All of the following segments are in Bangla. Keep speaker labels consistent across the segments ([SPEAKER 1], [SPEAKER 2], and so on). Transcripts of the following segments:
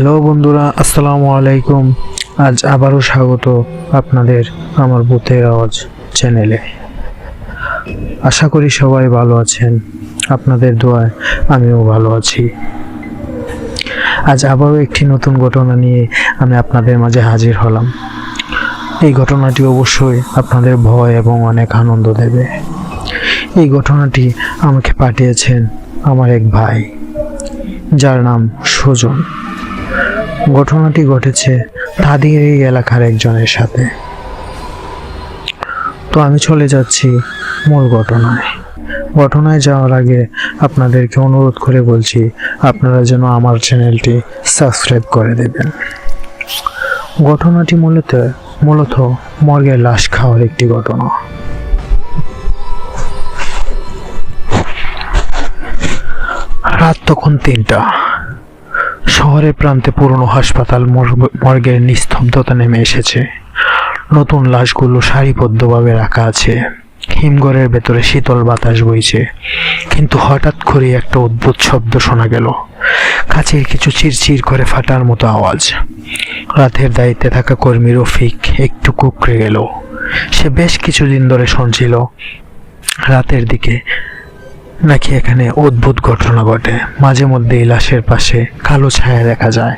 [SPEAKER 1] হ্যালো বন্ধুরা, আসসালামু আলাইকুম। আজ আবারও স্বাগত আপনাদের আমার ভূতের আওয়াজ চ্যানেলে। আশা করি সবাই ভালো আছেন, আপনাদের দোয়ায় আমিও ভালো আছি। আজ আবারও একটি নতুন ঘটনা নিয়ে আমি আপনাদের মাঝে হাজির হলাম। এই ঘটনাটি অবশ্যই আপনাদের ভয় এবং অনেক আনন্দ দেবে। এই ঘটনাটি আমাকে পাঠিয়েছেন আমার এক ভাই, যার নাম সুজন। ঘটনাটি ঘটেছে তাদের এই এলাকার একজনের সাথে। তো আমি চলে যাচ্ছি মূল ঘটনায় যাওয়ার আগে আপনাদেরকে অনুরোধ করে বলছি, আপনারা যেন আমার চ্যানেলটি সাবস্ক্রাইব করে দেবেন। ঘটনাটি মূলত মর্গের লাশ খাওয়ার একটি ঘটনা। রাত তখন 3টা। শহরের প্রান্তে পুরনো হাসপাতাল মর্গের নিস্তব্ধতা নেমে এসেছে। নতুন লাশগুলো সারিবদ্ধভাবে রাখা আছে। হিমঘরের ভেতরে শীতল বাতাস বইছে, কিন্তু হঠাৎ করে একটা অদ্ভুত শব্দ শোনা গেল। কাছের কিছু চিরচির করে ফাটার মতো আওয়াজ। রাতের দায়িত্বে থাকা কর্মী রফিক একটু কুঁকড়ে গেল। সে বেশ কিছুদিন ধরে শুনছিল রাতের দিকে নাকি এখানে অদ্ভুত ঘটনা ঘটে। মাঝে মধ্যে এই লাশের পাশে কালো ছায়া দেখা যায়।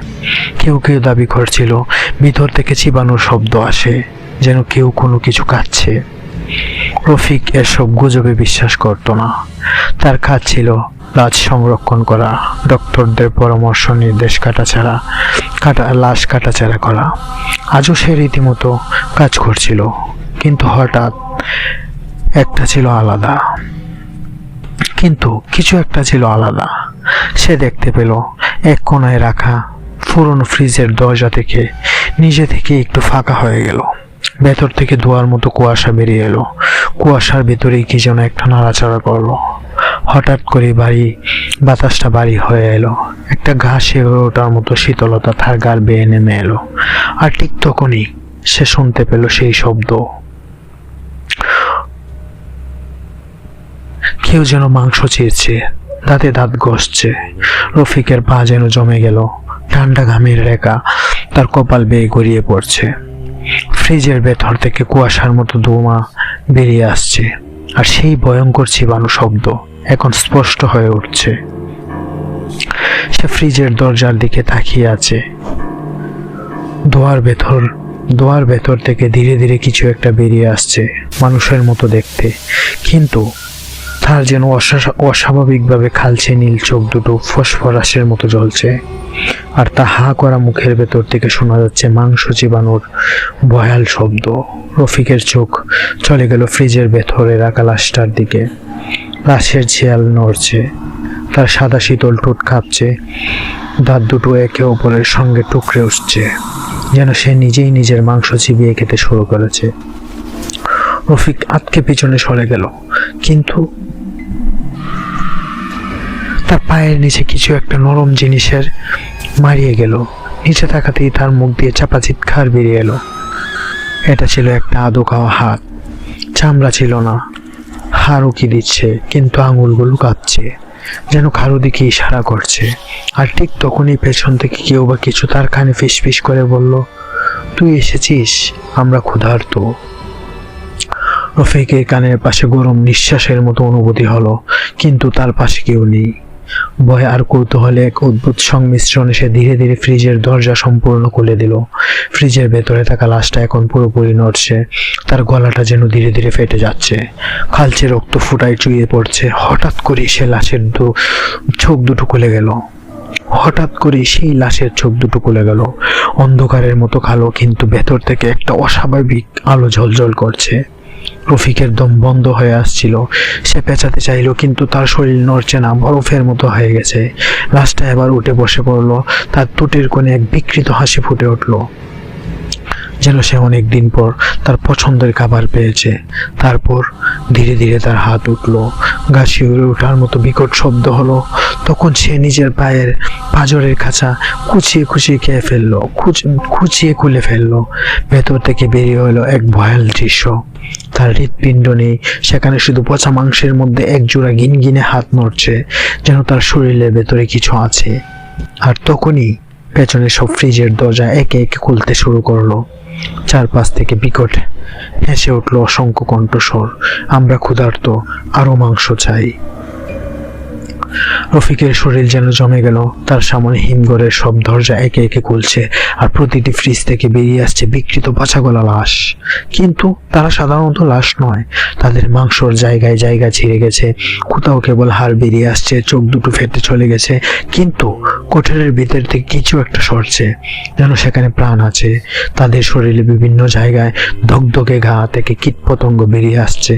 [SPEAKER 1] কেউ কেউ দাবি করছিল ভিতর থেকে চিবানোর শব্দ আসে, যেন কেউ কোনো কিছু কাটছে। রফিক এসব গুজবে বিশ্বাস করত না। তার কাজ ছিল লাশ সংরক্ষণ করা, ডক্টরদের পরামর্শ নির্দেশ লাশ কাটাছাড়া করা। আজও সে রীতিমতো কাজ করছিল, কিন্তু হঠাৎ কিছু একটা ছিল আলাদা। সে দেখতে পেল এক কোণায় রাখা পুরনো ফ্রিজের দরজা থেকে নিজে থেকে একটু ফাঁকা হয়ে গেল। ভেতর থেকে ধোঁয়ার মতো কুয়াশা বেরিয়ে এলো। কুয়াশার ভেতরেই কি যেন একটা নাড়াচাড়া করলো। হঠাৎ করে বাতাসটা ভারী হয়ে এলো। একটা ঘাসে ওঠার মতো শীতলতা তার গাল বেয়ে নেমে এলো। আর ঠিক তখনই সে শুনতে পেল সেই শব্দ। কেউ যেন মাংস চিরছে, দাঁতে দাঁত ঘষছে। রফিকের পা যেন জমে গেল। ঠান্ডা ঘামের রেখা তার কপাল বেয়ে গড়িয়ে পড়ছে। ফ্রিজের ভেতর থেকে কুয়াশার মতো ধোঁয়া বেরিয়ে আসছে, আর সেই ভয়ঙ্কর চিবানো শব্দ এখন স্পষ্ট হয়ে উঠছে। সে ফ্রিজের দরজার দিকে তাকিয়ে আছে। দোয়ার ভেতর থেকে ধীরে ধীরে কিছু একটা বেরিয়ে আসছে, মানুষের মতো দেখতে, কিন্তু তার যেন অস্বাভাবিকভাবে খালছে নীল চোখ দুটো ফসফরাসের মতো জ্বলছে। আর তা হা করা মুখের ভেতর থেকে শোনা যাচ্ছে মাংস চিবানোর ভয়াল শব্দ। রফিকের চোখ চলে গেল ফ্রিজের ভেতরে রাখা লাশটার দিকে। লাশের ঝিয়াল নড়ছে, তার সাদা শীতল ঠোঁট কাঁপছে, দাঁত দুটো একে অপরের সঙ্গে টুকরে উঠছে, যেন সে নিজেই নিজের মাংস চিবিয়ে খেতে শুরু করেছে। রফিক আটকে পিছনে সরে গেল, কিন্তু তার পায়ের নিচে কিছু একটা নরম জিনিসের মারিয়ে গেল। নিচে তাকাতেই তার মুখ দিয়ে চাপা চিৎকার বেরিয়ে এলো। এটা ছিল একটা আদো খাওয়া হাত। চামড়া ছিল না, হাড় উকি দিচ্ছে, কিন্তু আঙুলগুলো কাঁপছে, যেন কারো দিকে ইশারা করছে। আর ঠিক তখনই পেছন থেকে কেউ বা কিছু তার কানে ফিসফিস করে বলল, তুই এসেছিস, আমরা ক্ষুধার্ত। রফিকের কানের পাশে গরম নিঃশ্বাসের মতো অনুভূতি হলো, কিন্তু তার পাশে কেউ নেই। ভয় আর কৌতূহলে এক অদ্ভুত সংমিশ্রণে সে ধীরে ধীরে ফ্রিজের দরজা সম্পূর্ণ খুলে দিল। ফ্রিজের ভেতরে থাকা লাশটা এখন পুরোপুরি নড়ছে, তার গলাটা যেন ধীরে ধীরে ফেটে যাচ্ছে, খালছে রক্ত ফুটায় চুইয়ে পড়ছে। হঠাৎ করে সে লাশের চোখ দুটো খুলে গেল। অন্ধকারের মতো কালো, কিন্তু ভেতর থেকে একটা অস্বাভাবিক আলো ঝলঝল করছে। রফিকের দম বন্ধ হয়ে আসছিল। সে পেঁচাতে চাইল, কিন্তু তার শরীর নড়ছে না, বরফের মতো হয়ে গেছে। লাশটা এবার উঠে বসে পড়লো। তার ঠোঁটের কোণে এক বিকৃত হাসি ফুটে উঠল, যেন সে অনেক দিন পর তার পছন্দের খাবার পেয়েছে। তারপর ধীরে ধীরে তার হাত উঠল, গা শিউরে ওঠার মতো বিকট শব্দ হলো। তখন সে নিজের পায়ের পাঁজরের খাঁচা খুঁচিয়ে খুলে ফেললো। ভেতর থেকে বেরিয়ে হলো এক ভয়াল দৃশ্য। তার হৃৎপিণ্ড নেই, সেখানে শুধু পচা মাংসের মধ্যে এক জোড়া গিনগিনে হাত নড়ছে, যেন তার শরীরের ভেতরে কিছু আছে। আর তখনই পেছনে সব ফ্রিজের দরজা একে একে খুলতে শুরু করলো। চারপাশ থেকে বিকট হেসে উঠল অসংখ্য কণ্ঠস্বর, আমরা ক্ষুধার্ত, আরো মাংস চাই। রফিকের শরীর যেন জমে গেল। তার সামনে হিমঘরের সব দরজা একে একে খুলছে, আর প্রতিটি ফ্রিজ থেকে বেরিয়ে আসছে বিকৃত পচাগলা লাশ। কিন্তু তারা সাধারণত লাশ নয়, তাদের মাংসর জায়গায় জায়গা ছিঁড়ে গেছে, কোথাও কেবল হাড় বেরিয়ে আসছে, চোখ দুটো ফেটে চলে গেছে। কিন্তু কোঠরের ভিতর থেকে কিছু একটা সরছে, যেন সেখানে প্রাণ আছে। তাদের শরীরে বিভিন্ন জায়গায় ধকধকে ঘা থেকে কীটপতঙ্গ বেরিয়ে আসছে।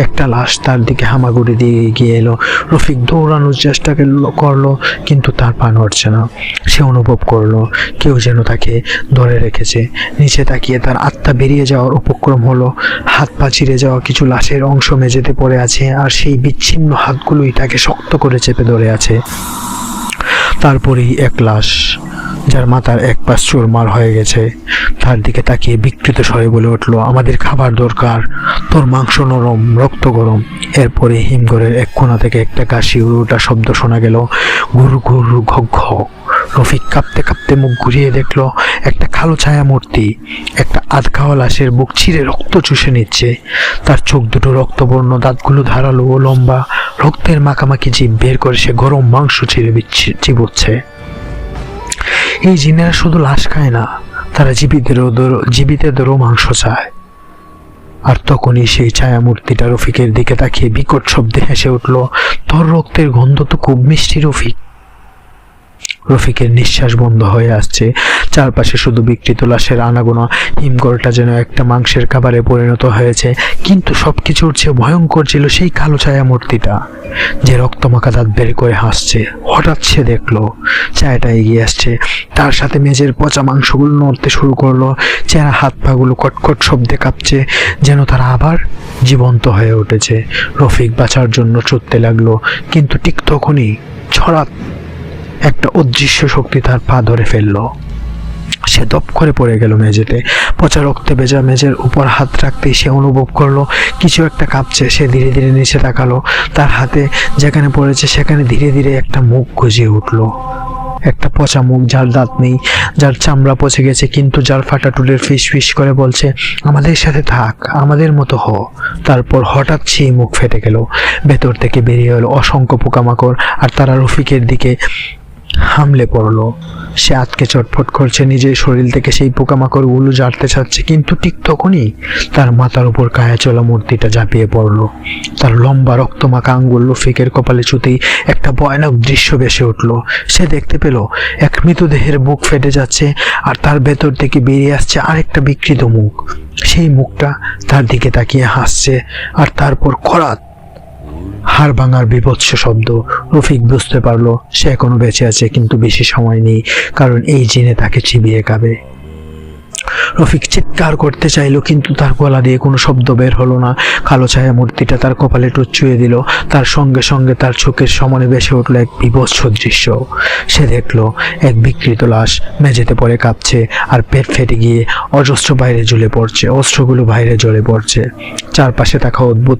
[SPEAKER 1] একটা লাশ তার দিকে হামাগুড়ি দিয়ে এগিয়ে এলো। রফিক দৌড়ানোর চেষ্টা করলো, কিন্তু তার পা নড়ছে না। সে অনুভব করলো কেউ যেন তাকে ধরে রেখেছে। নিচে তাকিয়ে তার আত্মা বেরিয়ে যাওয়ার উপক্রম হলো। হাত পা ছিঁড়ে যাওয়া কিছু লাশের অংশ মেঝেতে পড়ে আছে, আর সেই বিচ্ছিন্ন হাতগুলোই তাকে শক্ত করে চেপে ধরে আছে। তারপরেই এক লাশ, যার মাথার এক পাশ চুরমার হয়ে গেছে, তার দিকে তাকিয়ে বিকৃত স্বরে বলে উঠলো, আমাদের খাবার দরকার, তোর মাংস নরম, রক্ত গরম। এরপরে হিমঘরের এক কোণা থেকে একটা কাশি উড়ে ওঠা শব্দ শোনা গেল, ঘুরু ঘুরু ঘক ঘক। রফিক কাঁপতে কাঁপতে মুখ ঘুরিয়ে দেখলো একটা কালো ছায়া মূর্তি একটা আধ খাওয়া লাশের বুক ছিঁড়ে রক্ত চুষে নিচ্ছে। তার চোখ দুটো রক্তবর্ণ, দাঁতগুলো ধারালো ও লম্বা, রক্তের মাখামাখি জিভ বের করে সে গরম মাংস ছিঁড়ে চিবোচ্ছে। এই জিনেরা শুধু লাশ খায় না, তারা জীবিতদেরও মাংস চায়। আর তখনই সেই ছায়া মূর্তিটা রফিকের দিকে তাকিয়ে বিকট শব্দে হেসে উঠল, তোর রক্তের গন্ধ তো খুব মিষ্টি রফিক। রফিকের নিঃশ্বাস বন্ধ হয়ে আসছে। চারপাশে শুধু বিকৃত লাশের আনাগোনা। হিমঘরটা যেন একটা মাংসের খাবারে পরিণত হয়েছে। কিন্তু সবকিছুর চেয়ে ভয়ঙ্কর ছিল সেই কালো ছায়া মূর্তিটা, যে রক্তমাখা দাঁত বের করে হাসছে। হঠাৎ সে দেখলো ছায়াটা এগিয়ে আসছে, তার সাথে মেঝের পচা মাংসগুলো নড়তে শুরু করলো। চেহারা হাত পাগুলো কটকট শব্দে কাঁপছে, যেন তারা আবার জীবন্ত হয়ে উঠেছে। রফিক বাঁচার জন্য ছুটতে লাগলো, কিন্তু ঠিক তখনই ছড়াৎ একটা অদৃশ্য শক্তি তার পা ধরে ফেললো। সে দপ করে পড়ে গেল মেঝেতে। পচা রক্তে ভেজা মেঝের উপর হাত রাখতেই সে অনুভব করলো কিছু একটা কাঁপছে। সে ধীরে ধীরে নিচে তাকালো। তার হাতে যেখানে পড়েছে সেখানে ধীরে ধীরে একটা মুখ গজিয়ে উঠলো। একটা পচা মুখ, যার দাঁত নেই, যার চামড়া পচে গেছে, কিন্তু যার ফাটা টুলের ফিস ফিস করে বলছে, আমাদের সাথে থাক, আমাদের মতো হ। তারপর হঠাৎ সেই মুখ ফেটে গেল। ভেতর থেকে বেরিয়ে এলো অসংখ্য পোকামাকড়, আর তারা রফিকের দিকে হামলে পড়লো। সে আতকে চটফট করছে, নিজের শরীর থেকে সেই পোকামাকড়গুলো ঝাড়তে চাচ্ছে, কিন্তু ঠিক তখনই তার মাথার উপর কায়া চলা মূর্তিটা ঝাঁপিয়ে পড়লো। তার লম্বা রক্তমাখা আঙ্গুল রফিকের কপালে ছুতেই একটা ভয়ানক দৃশ্য ভেসে উঠলো। সে দেখতে পেল এক মৃতদেহের বুক ফেটে যাচ্ছে, আর তার ভেতর থেকে বেরিয়ে আসছে আরেকটা বিকৃত মুখ। সেই মুখটা তার দিকে তাকিয়ে হাসছে, আর তারপর খরাত হাড় ভাঙার বিভৎস শব্দ। রফিক বুঝতে পারলো সে এখনো বেঁচে আছে, কিন্তু বেশি সময় নেই, কারণ এই জিনে তাকে চিবিয়ে খাবে। রফিক চিৎকার করতে চাইলো, কিন্তু তার গলা দিয়ে কোনো শব্দ বের হলো না। কালো ছায়া মূর্তিটা তার কপালে টুচ ছুঁয়ে দিল। তার সঙ্গে সঙ্গে তার চোখের সামনে ভেসে উঠলো এক বিভৎস দৃশ্য। সে দেখলো এক বিকৃত লাশ মেঝেতে পড়ে কাঁপছে, আর পেট ফেটে গিয়ে অজস্র বাইরে জ্বলে পড়ছে, অস্ত্রগুলো বাইরে জ্বলে পড়ছে। চারপাশে থাকা অদ্ভুত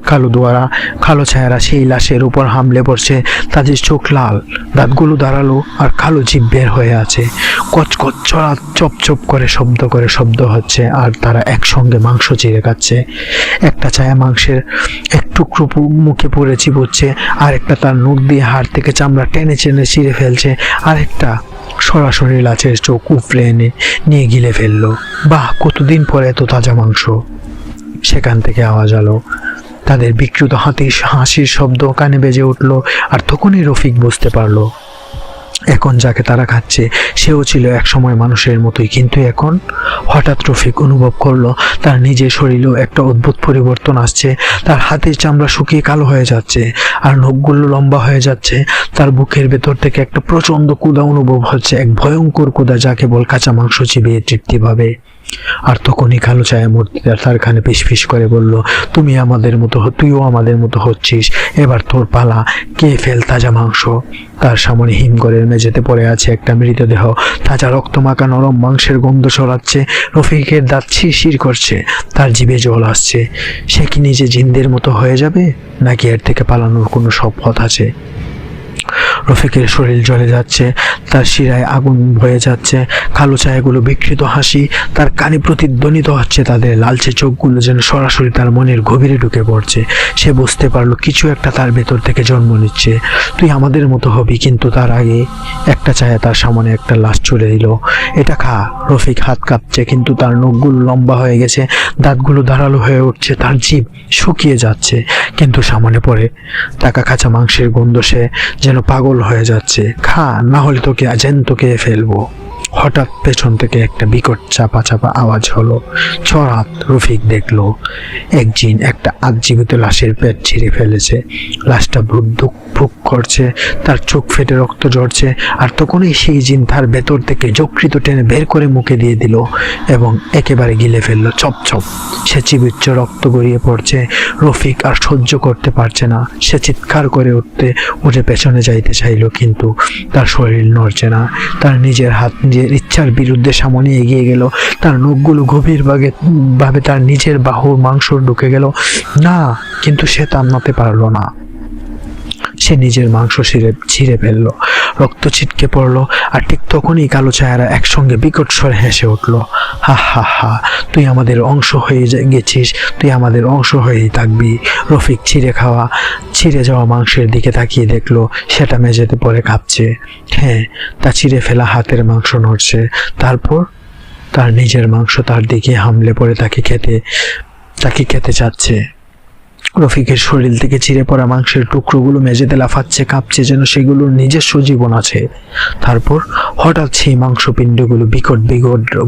[SPEAKER 1] কালো ছায়ারা সেই লাশের উপর হামলে পড়ছে। তাদের চোখ লাল, দাঁতগুলো ধারালো, আর কালো জিভ বের হয়ে আছে। কচকচ চড়া চপ করে শব্দ হচ্ছে, আর তারা একসঙ্গে মাংস চিড়ে খাচ্ছে। একটা ছায়া মাংসের এক টুকরো মুখে পড়ে চিবোচ্ছে, আর একটা তার নখ দিয়ে হাড় থেকে চামড়া টেনে ছিঁড়ে ফেলছে, আর একটা সরাসরি লাচের চোখ উপড়ে এনে নিয়ে গিলে ফেললো। বাহ, কতদিন পরে এত তাজা মাংস! সেখান থেকে আওয়াজ এলো, তাদের বিকৃত হাসির শব্দ কানে বেজে উঠলো। আর তখনই রফিক বুঝতে পারলো এখন যাকে তারা খাচ্ছে সেও ছিল একসময় মানুষের মতোই, কিন্তু এখন হঠাৎ রফিক অনুভব করলো তার নিজের শরীরেও একটা অদ্ভুত পরিবর্তন আসছে। তার হাতের চামড়া শুকিয়ে কালো হয়ে যাচ্ছে, আর নখগুলো লম্বা হয়ে যাচ্ছে। তার বুকের ভেতর থেকে একটা প্রচন্ড ক্ষুধা অনুভব হচ্ছে, এক ভয়ঙ্কর ক্ষুধা যা কেবল কাঁচা মাংস চিবিয়ে তৃপ্তি পাবে। আর তখনই কালো ছায়া মূর্তিটা তার কানে ফিস করে বলল, তুইও আমাদের মতো হচ্ছিস, এবার তোর পালা, কে ফেল তাজা মাংস। তার সামনে হিমঘরের মেঝেতে পড়ে আছে একটা মৃতদেহ, তাজা রক্তমাখা নরম মাংসের গন্ধ ছড়াচ্ছে। রফিকের দাঁত শিরশির করছে, তার জিভে জল আসছে। সে কি নিজে জিনদের মতো হয়ে যাবে, নাকি এর থেকে পালানোর কোনো সব পথ আছে? রফিকের শরীর জ্বলে যাচ্ছে, তার শিরায় আগুন বয়ে যাচ্ছে। কালো ছায়াগুলো বিকৃত হাসি তার কানে প্রতিধ্বনিত হচ্ছে, তাদের লালচে চোখগুলো যেন সরাসরি তার মনের গভীরে ঢুকে পড়ছে। সে বুঝতে পারলো কিছু একটা তার ভেতর থেকে জন্ম নিচ্ছে। তুই আমাদের মতো হবি। কিন্তু তার আগে একটা ছায়া তার সামনে একটা লাশ ছুড়ে দিল। এটা খা। রফিক হাত কাঁপছে, কিন্তু তার নখগুলো লম্বা হয়ে গেছে, দাঁতগুলো ধারালো হয়ে উঠছে, তার জিভ শুকিয়ে যাচ্ছে। কিন্তু সামনে পড়ে টাকা কাঁচা মাংসের গন্ধ, সে যেন পাগল হয়ে যাচ্ছে। খা, না হলে তোকে জ্যান্ত খেয়ে ফেলবো। হঠাৎ পেছন থেকে একটা বিকট চাপা চাপা আওয়াজ হলো। চড়াত রফিক দেখলো এক জিন একটা আজীবিত লাশের পেট ছিঁড়ে ফেলেছে। লাশটা ভুক করছে, তার চোখ ফেটে রক্ত ঝরছে। আর তখনই সেই জিন তার ভেতর থেকে যকৃত টেনে বের করে মুখে দিয়ে দিল এবং একেবারে গিলে ফেললো। চপ চপ সে চিবিচ্ছ, রক্ত গড়িয়ে পড়ছে। রফিক আর সহ্য করতে পারছে না। সে চিৎকার করে উঠে পেছনে যাইতে চাইলো, কিন্তু তার শরীর নড়ছে না। তার নিজের হাত নিজের ইচ্ছার বিরুদ্ধে সামনে এগিয়ে গেল। তার নখগুলো গভীরভাবে তার নিজের বাহুর মাংস ঢুকে গেল। না, কিন্তু সে থামাতে পারলো না। সে নিজের মাংস ছিঁড়ে ফেললো, রক্ত ছিটকে পড়লো। আর ঠিক তখনই কালো ছায়ারা একসঙ্গে বিকট স্বরে হেসে উঠলো। হা হা হা, তুই আমাদের অংশ হয়ে গেছিস, তুই আমাদের অংশ হয়েই থাকবি। রফিক ছিঁড়ে যাওয়া মাংসের দিকে তাকিয়ে দেখলো সেটা মেঝেতে পড়ে কাঁপছে। হ্যাঁ, তা ছিঁড়ে ফেলা হাতের মাংস নড়ছে। তারপর তার নিজের মাংস তার দিকে হামলে পড়ে তাকে খেতে চাচ্ছে। রফিকের শরীর থেকে ছিঁড়ে পড়া মাংসের টুকরোগুলো মেঝেতে লাফাচ্ছে, কাঁপছে, যেন সেগুলোর নিজস্ব জীবন আছে। তারপর হঠাৎ সেই মাংসপিণ্ডগুলো বিকট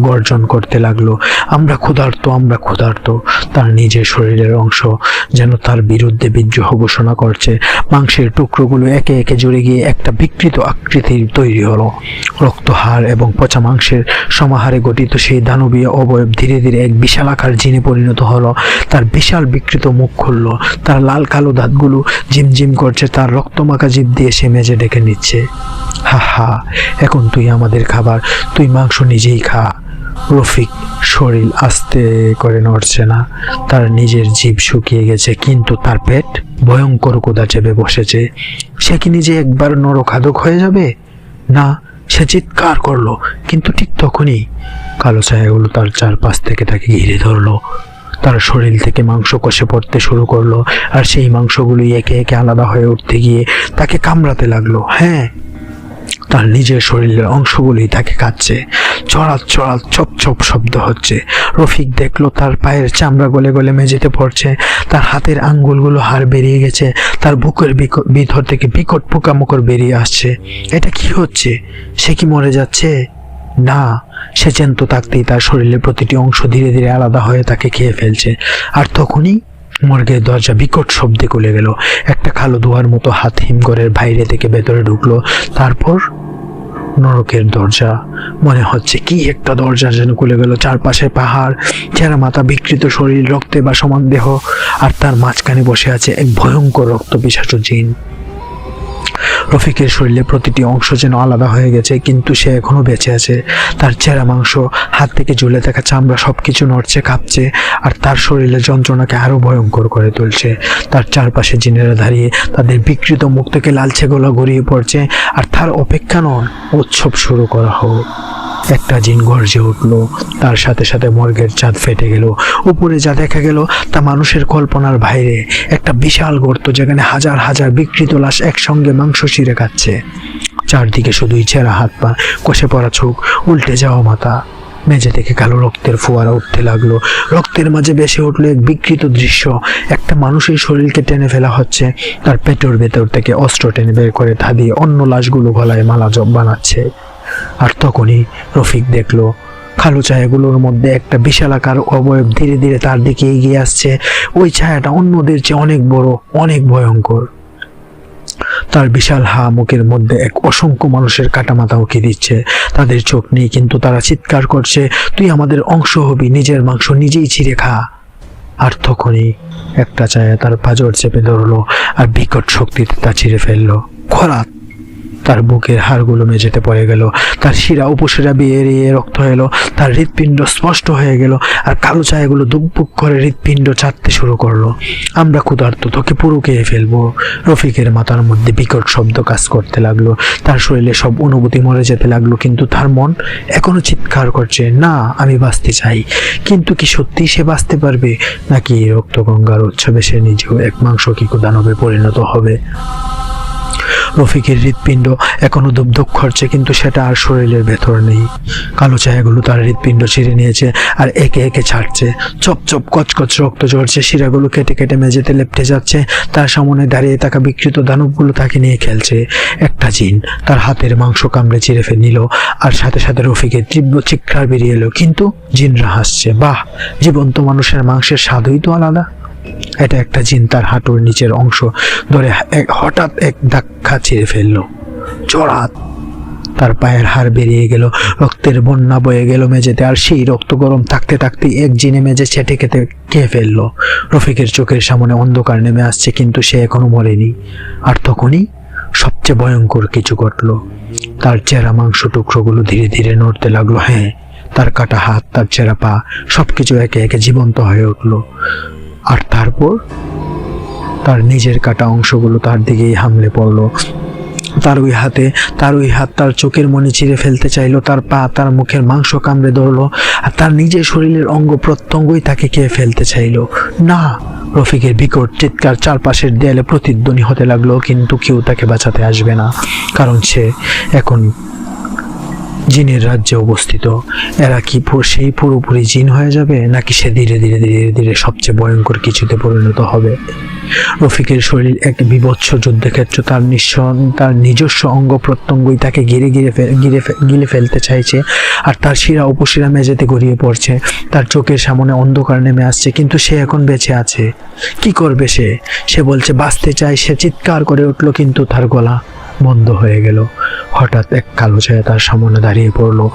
[SPEAKER 1] গর্জন করতে লাগলো। আমরা ক্ষুধার্ত, আমরা ক্ষুধার্ত। তার নিজের শরীরের অংশ যেন তার বিরুদ্ধে বিদ্রোহ ঘোষণা করছে। মাংসের টুকরোগুলো একে একে জুড়ে গিয়ে একটা বিকৃত আকৃতির তৈরি হলো। রক্তহাড় এবং পচা মাংসের সমাহারে গঠিত সেই দানবীয় অবয়ব ধীরে ধীরে এক বিশালাকার জিনে পরিণত হলো। তার বিশাল বিকৃত মুখ খুলল, তার লাল কালো দাঁতগুলো ঝিমঝিম করছে, তার রক্তমাখা জিভ দিয়ে সে মেজে ডেকে নিচ্ছে। হা হা, এখন তুই আমাদের খাবার, তুই মাংস নিজেই খা। রফিক শরীর আস্তে করে নড়ছে না, তার নিজের জিভ শুকিয়ে গেছে, কিন্তু তার পেট ভয়ঙ্কর ক্ষুধা চেপে বসেছে। সে কি নিজে একবার নরখাদক হয়ে যাবে? না, সে চিৎকার করলো, কিন্তু ঠিক তখনই কালো ছায়াগুলো তার চারপাশ থেকে তাকে ঘিরে ধরলো। তার শরীর থেকে মাংস কষে পড়তে শুরু করলো, আর সেই মাংসগুলি একে একে আলাদা হয়ে উঠতে গিয়ে তাকে কামড়াতে লাগলো। হ্যাঁ, তার নিজের শরীরের অংশগুলি তাকে কাটছে। চড়াত চড়াত চপ চপ শব্দ হচ্ছে। রফিক দেখলো তার পায়ের চামড়া গলে গলে মেঝেতে পড়ছে, তার হাতের আঙ্গুলগুলো হাড় বেরিয়ে গেছে, তার বুকের ভিতর থেকে বিকট পোকামাকড় বেরিয়ে আসছে। এটা কি হচ্ছে? সে কি মরে যাচ্ছে? না, সে জ্যান্ত থাকতেই তার শরীরের প্রতিটি অংশ ধীরে ধীরে আলাদা হয়ে তাকে খেয়ে ফেলছে। আর তখনই মর্গের দরজা বিকট শব্দে খুলে গেল। একটা কালো ধোঁয়ার মতো হাত হিমঘরের বাইরে থেকে ভেতরে ঢুকলো। তারপর নরকের দরজা, মনে হচ্ছে কি একটা দরজা যেন খুলে গেল। চারপাশে পাহাড়, চেহারা মাথা, বিকৃত শরীর, রক্তে বা সমান দেহ, আর তার মাঝখানে বসে আছে এক ভয়ঙ্কর রক্ত পিশাচু জিন। রফিকের শরীরে প্রতিটি অংশ যেন আলাদা হয়ে গেছে, কিন্তু সে এখনো বেঁচে আছে। তার চেহারা, মাংস, হাত থেকে ঝুলে থাকা চামড়া সবকিছু নড়ছে, কাঁপছে, আর তার শরীরের যন্ত্রণাকে আরো ভয়ঙ্কর করে তুলছে। তার চারপাশে জিনেরা দাঁড়িয়ে, তাদের বিকৃত মুখ থেকে লালচে গোলা গড়িয়ে পড়ছে, আর তার অপেক্ষা নয়, উৎসব শুরু করা হোক। একটা জিন গর্জে উঠল, তার সাথে সাথে মর্গের চাঁদ ফেটে গেল। উপরে যা দেখা গেল তা মানুষের কল্পনার বাইরে। একটা বিশাল গর্ত, যেখানে হাজার হাজার বিকৃত লাশ একসঙ্গে মাংস ছিঁড়ে খাচ্ছে। চারদিকে শুধুই ছেঁড়া হাত পা, কষে পড়া চোখ, উল্টে যাওয়া মাথা। মেঝে থেকে কালো রক্তের ফোয়ারা উঠতে লাগলো। রক্তের মাঝে ভেসে উঠলো এক বিকৃত দৃশ্য। একটা মানুষের শরীরকে টেনে ফেলা হচ্ছে, তার পেটের ভেতর থেকে অস্ত্র টেনে বের করে তা দিয়ে অন্য লাশগুলো গলায় মালা বানাচ্ছে। আর তখনই রফিক দেখলো কালো ছায়াগুলোর মধ্যে একটা বিশালাকার অবয়ব ধীরে ধীরে তার দিকে এগিয়ে আসছে। ওই ছায়াটা অন্যদের চেয়ে অনেক বড়, অনেক ভয়ঙ্কর। তার বিশাল মুখের মধ্যে এক অসংখ্য মানুষের কাটা মাথা উঁকি দিচ্ছে। তাদের চোখ নেই, কিন্তু তারা চিৎকার করছে, তুই আমাদের অংশ হবি, নিজের মাংস নিজেই ছিঁড়ে খা। আর তখনই একটা ছায়া তার পাঁজর চেপে ধরলো আর বিকট শক্তিতে তা ছিঁড়ে ফেললো। খরাত তার বুকের হাড়গুলো মেঝেতে পড়ে গেল, তার শিরা উপশিরা বেরিয়ে রক্ত এলো, তার হৃৎপিণ্ড স্পষ্ট হয়ে গেল, আর কালো ছায়াগুলো দুকবুক করে হৃৎপিণ্ড চাটতে শুরু করলো। আমরা ক্ষুধার্ত, তোকে পুরো খেয়ে ফেলবো। রফিকের মাথার মধ্যে বিকট শব্দ কাজ করতে লাগলো, তার শরীরে সব অনুভূতি মরে যেতে লাগলো, কিন্তু তার মন এখনো চিৎকার করছে, না আমি বাঁচতে চাই। কিন্তু কি সত্যি সে বাঁচতে পারবে, নাকি রক্তগঙ্গার উৎসবে সে নিজেও এক মাংসকিকু দানবে পরিণত হবে? রফিকের হৃৎপিণ্ড এখনো ধুকধুক করছে, কিন্তু সেটা আর শরীরের ভেতর নেই। কালো ছায়াগুলো তার হৃৎপিণ্ড ছিঁড়ে নিয়েছে আর একে একে ছাড়ছে। চপ চপ কচকচ রক্ত ঝরছে, শিরাগুলো কেটে কেটে মেঝেতে লেপ্টে যাচ্ছে। তার সামনে দাঁড়িয়ে থাকা বিকৃত দানবগুলো তাকে নিয়ে খেলছে। একটা জিন তার হাতের মাংস কামড়ে চিরে নিল, আর সাথে সাথে রফিকের তীব্র চিৎকার বেরিয়ে এলো। কিন্তু জিনরা হাসছে, বাহ, জীবন্ত মানুষের মাংসের স্বাদই তো আলাদা। এটা একটা জিন তার হাঁটুর নিচের অংশ ধরে হঠাৎ এক ধাক্কা ছিঁড়ে ফেললো। জড়াত তার পায়ের হাড় বেরিয়ে গেল, রক্তের বন্যা বয়ে গেল মেঝেতে, আর সেই রক্ত গরম থাকতে থাকতে এক জিনে মেঝে ছেটে কেটে খেয়ে ফেললো। রফিকের চোখের সামনে অন্ধকার নেমে আসছে, কিন্তু সে এখনো মরেনি। আর তখনই সবচেয়ে ভয়ঙ্কর কিছু ঘটলো। তার চেরা মাংস টুকরোগুলো ধীরে ধীরে নড়তে লাগলো। হ্যাঁ, তার কাটা হাত, তার চেরা পা, সবকিছু একে একে জীবন্ত হয়ে উঠলো। আর তারপর তার নিজের কাটা অংশগুলো তার দিকেই হামলে পড়লো। তার ওই হাত তার চোখের মনি চিরে ফেলতে চাইলো, তার পা তার মুখের মাংস কামড়ে ধরলো, আর তার নিজের শরীরের অঙ্গ প্রত্যঙ্গই তাকে খেয়ে ফেলতে চাইলো। না! রফিকের বিকট চিৎকার চারপাশের দেয়ালে প্রতিধ্বনি হতে লাগলো, কিন্তু কেউ তাকে বাঁচাতে আসবে না, কারণ সে এখন জিনের রাজ্যে অবস্থিত। এরা কি সেই পুরোপুরি জিন হয়ে যাবে, নাকি সে ধীরে ধীরে ধীরে ধীরে সবচেয়ে ভয়ঙ্কর কিছুতে পরিণত হবে? রফিকের শরীর এক বিভৎস যুদ্ধক্ষেত্র। তার নিজস্ব অঙ্গ প্রত্যঙ্গই তাকে গিলে ফেলতে চাইছে, আর তার শিরা উপশিরা মেঝেতে গড়িয়ে পড়ছে। তার চোখের সামনে অন্ধকার নেমে আসছে, কিন্তু সে এখন বেঁচে আছে। কি করবে সে বলছে বাঁচতে চায়, সে চিৎকার করে উঠলো, কিন্তু তার গলা বন্ধ হয়ে গেল। হঠাৎ এক কালো ছায়া তার সামনে দাঁড়িয়ে পড়লো।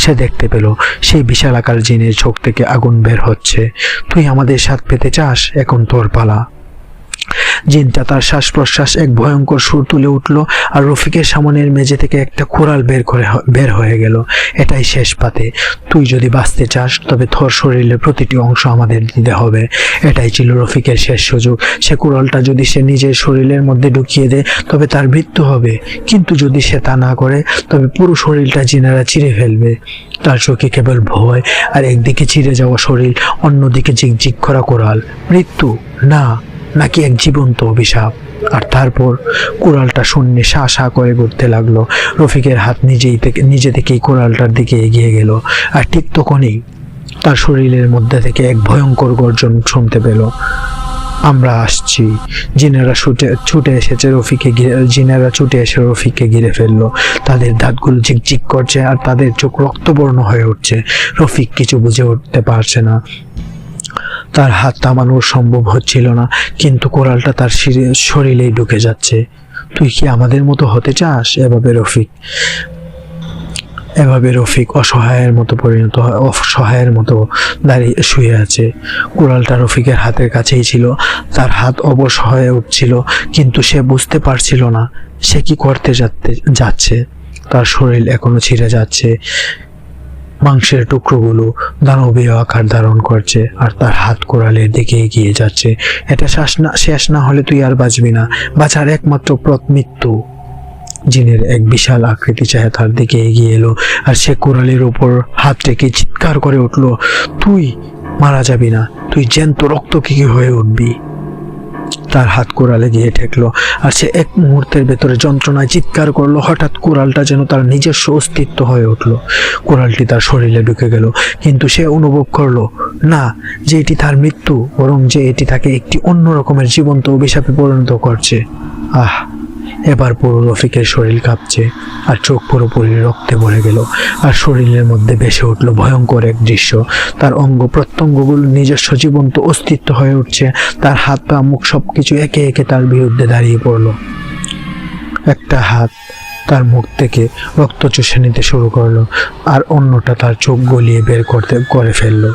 [SPEAKER 1] সে দেখতে পেল সেই বিশাল আকার জিনের চোখ থেকে আগুন বের হচ্ছে। তুই আমাদের স্বাদ পেতে চাস? এখন তোর পালা। জিনটা তার শ্বাস প্রশ্বাস এক ভয়ঙ্কর সুর তুলে উঠল, আর রফিকের সামনের মেঝে থেকে একটা কোরাল বের হয়ে গেল। এটাই শেষ পাতে। তুই যদি বাঁচতে চাস, তবে তোর শরীরের প্রতিটি অংশ আমাদের দিতে হবে। এটাই ছিল রফিকের শেষ সুযোগ। সে কোরালটা যদি সে নিজের শরীরের মধ্যে ঢুকিয়ে দেয়, তবে তার মৃত্যু হবে। কিন্তু যদি সে তা না করে, তবে পুরো শরীরটা জিনেরা চিরে ফেলবে। তার চোখে কেবল ভয়, আর একদিকে চিরে যাওয়া শরীর, অন্যদিকে ঝিকঝিক করা কোরাল। মৃত্যু নাকি এক জীবন্ত অভিশাপ? আর তারপর কোরালটা শূন্যে শা শা করে ঘুরতে লাগলো। রফিকের হাত নিজে থেকেই কোরালটার দিকে এগিয়ে গেল, আর ঠিক তখনই তার শরীরের মধ্যে থেকে এক ভয়ঙ্কর গর্জন শুনতে পেল। আমরা আসছি। জিনেরা ছুটে এসে রফিককে ঘিরে ফেললো। তাদের দাঁতগুলো ঝিকঝিক করছে, আর তাদের চোখ রক্তবর্ণ হয়ে উঠছে। রফিক কিছু বুঝে উঠতে পারছে না। তার হাত থামানো সম্ভব হচ্ছিল না, কিন্তু কোরালটা তার শরীরেই ঢুকে যাচ্ছে। তুই কি আমাদের মতো হতে চাস? এভাবে রফিক অসহায়ের মতো দাঁড়িয়ে শুয়ে আছে। কোরালটা রফিকের হাতের কাছেই ছিল। তার হাত অবশ হয়ে উঠছিল, কিন্তু সে বুঝতে পারছিল না সে কি করতে যাচ্ছে। তার শরীর এখনো ছিঁড়ে যাচ্ছে, মাংসের টুকরোগুলো দানবীয় আকার ধারণ করছে, আর তার হাত কোরালের দিকে এগিয়ে যাচ্ছে। এটা শেষ না হলে তুই আর বাঁচবি না। বাঁচার একমাত্র পথ মৃত্যু। জিনের এক বিশাল আকৃতি ছায়া তার দিকে এগিয়ে এলো, আর সে কোরালের উপর হাত রেখে চিৎকার করে উঠল, তুই মারা যাবি না, তুই জ্যান্ত রক্তকে হয়ে উঠবি। তার হাত কোরালে গিয়ে ঠেকলো, আর সে এক মুহূর্তের ভেতরে যন্ত্রণায় চিৎকার করলো। হঠাৎ কোরালটা যেন তার নিজস্ব অস্তিত্ব হয়ে উঠলো। কোরালটি তার শরীরে ঢুকে গেল, কিন্তু সে অনুভব করলো না যে এটি তার মৃত্যু, বরং যে এটি তাকে একটি অন্য রকমের জীবন্ত অভিশাপে পরিণত করছে। এবার পুরো রফিকের শরীর কাঁপছে, আর চোখ পুরোপুরি রক্তে ভরে গেল, আর শরীরের মধ্যে ভেসে উঠল ভয়ঙ্কর এক দৃশ্য। তার অঙ্গ প্রত্যঙ্গগুলো নিজস্ব জীবন্ত অস্তিত্ব হয়ে উঠছে। তার হাত পা মুখ সবকিছু একে একে তার বিরুদ্ধে দাঁড়িয়ে পড়ল। একটা হাত তার মুখ থেকে রক্ত চুষে নিতে শুরু করলো, আর অন্যটা তার চোখ গলিয়ে বের করে ফেললো।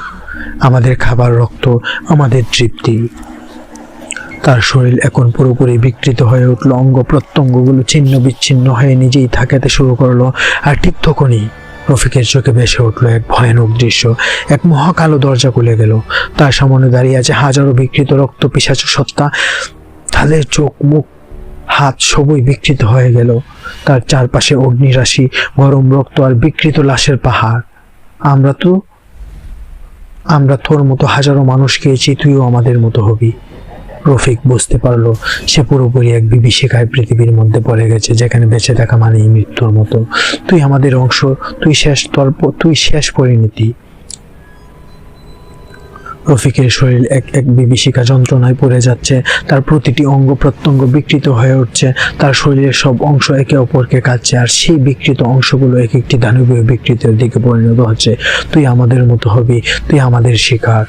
[SPEAKER 1] আমাদের খাবার রক্ত, আমাদের তৃপ্তি। তার শরীর এখন পুরোপুরি বিকৃত হয়ে উঠল, অঙ্গ প্রত্যঙ্গগুলো ছিন্ন বিচ্ছিন্ন হয়ে নিজেই থাকাতে শুরু করলো। আর ঠিক তখনই রফিকের চোখে ভেসে উঠলো এক ভয়ানক দৃশ্য। এক মহাকালো দরজা খুলে গেল। তার সামনে দাঁড়িয়ে আছে হাজারো বিকৃত রক্ত পিশাচু সত্তা। তাদের চোখ, মুখ, হাত সবই বিকৃত হয়ে গেল। তার চারপাশে অগ্নিরাশি, গরম রক্ত আর বিকৃত লাশের পাহাড়। আমরা তোর মতো হাজারো মানুষ খেয়েছি, তুইও আমাদের মতো হবি। রফিক বুঝতে পারলো সে পুরোপুরি এক বিভীষিকায় পৃথিবীর মধ্যে পড়ে গেছে, যেখানে বেঁচে থাকা মানেই মৃত্যুর মতো। তুই আমাদের অংশ, তুই শেষ পরিণতি। রফিকের শরীর এক এক বিভীষিকা যন্ত্রণায় পড়ে যাচ্ছে। তার প্রতিটি অঙ্গ প্রত্যঙ্গ বিকৃত হয়ে উঠছে। তার শরীরের সব অংশ একে অপরকে কাটছে, আর সেই বিকৃত অংশগুলো এক একটি দানবীয় বিকৃতির দিকে পরিণত হচ্ছে। তুই আমাদের মতো হবি, তুই আমাদের শিকার।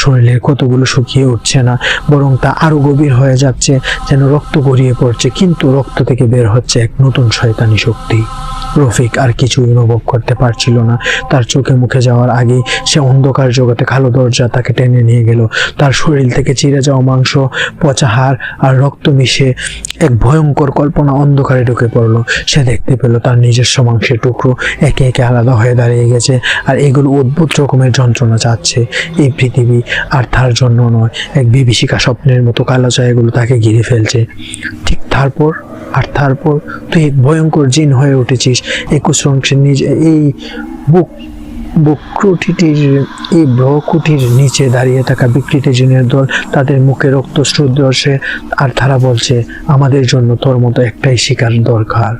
[SPEAKER 1] শরীরের কতগুলো শুকিয়ে উঠছে না, বরং তা আরো গভীর হয়ে যাচ্ছে, যেন রক্ত গড়িয়ে পড়ছে। কিন্তু রক্ত থেকে বের হচ্ছে এক নতুন শয়তানি শক্তি। রফিক আর কিছুই অনুভব করতে পারছিল না। তার চোখে মুখে যাওয়ার আগেই সে অন্ধকার জগতে কালো দরজা তাকে টেনে নিয়ে গেল। তার শরীর থেকে চিরে যাওয়া মাংস, পচা হাড় আর রক্ত মিশে এক ভয়ঙ্কর কল্পনা অন্ধকারে ঢুকে পড়ল। সে দেখতে পেল তার নিজস্ব মাংসের টুকরো একে একে আলাদা হয়ে দাঁড়িয়ে গেছে, আর এগুলো অদ্ভুত রকমের যন্ত্রণা চাচ্ছে। এই পৃথিবী আর তার জন্য নয়, এক বিভীষিকা স্বপ্নের মতো কালো ছায়াগুলো তাকে ঘিরে ফেলছে। ঠিক তারপর তুই এক ভয়ঙ্কর জিন হয়ে উঠেছিস। একুশ অংশের নিজে এই ব্রকুটির নিচে দাঁড়িয়ে থাকা বিকৃত জিনের দল, তাদের মুখে রক্ত স্রোত ধরছে, আর তারা বলছে আমাদের জন্য তোর মতো একটাই শিকার দরকার।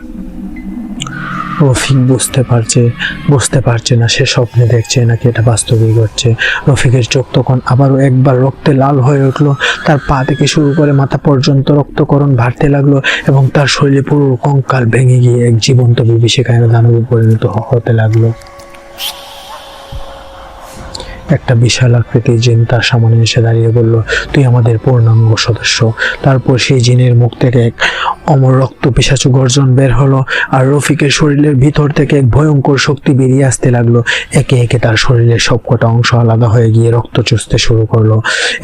[SPEAKER 1] রফিক বুঝতে পারছে না সে স্বপ্নে দেখছে নাকি এটা বাস্তবিক ঘটছে। রফিকের চোখ তখন আবারও একবার রক্তে লাল হয়ে উঠলো। তার পা থেকে শুরু করে মাথা পর্যন্ত রক্তকরণ বাড়তে লাগলো, এবং তার শরীরে পুরো কঙ্কাল ভেঙে গিয়ে এক জীবন্ত বিভীষিকায় দানবে পরিণত হতে লাগলো। একটা বিশাল আকৃতির জিন তার সামনে এসে দাঁড়িয়ে বলল, তুই আমাদের পূর্ণাঙ্গ সদস্য। তারপর সেই জিনের মুখ থেকে এক অমর রক্ত পিশাচু গর্জন বের হলো, আর রফিকের শরীরের ভিতর থেকে এক ভয়ঙ্কর শক্তি বেরিয়ে আসতে লাগলো। একে একে তার শরীরের সবকটা অংশ আলাদা হয়ে গিয়ে রক্ত চুষতে শুরু করলো।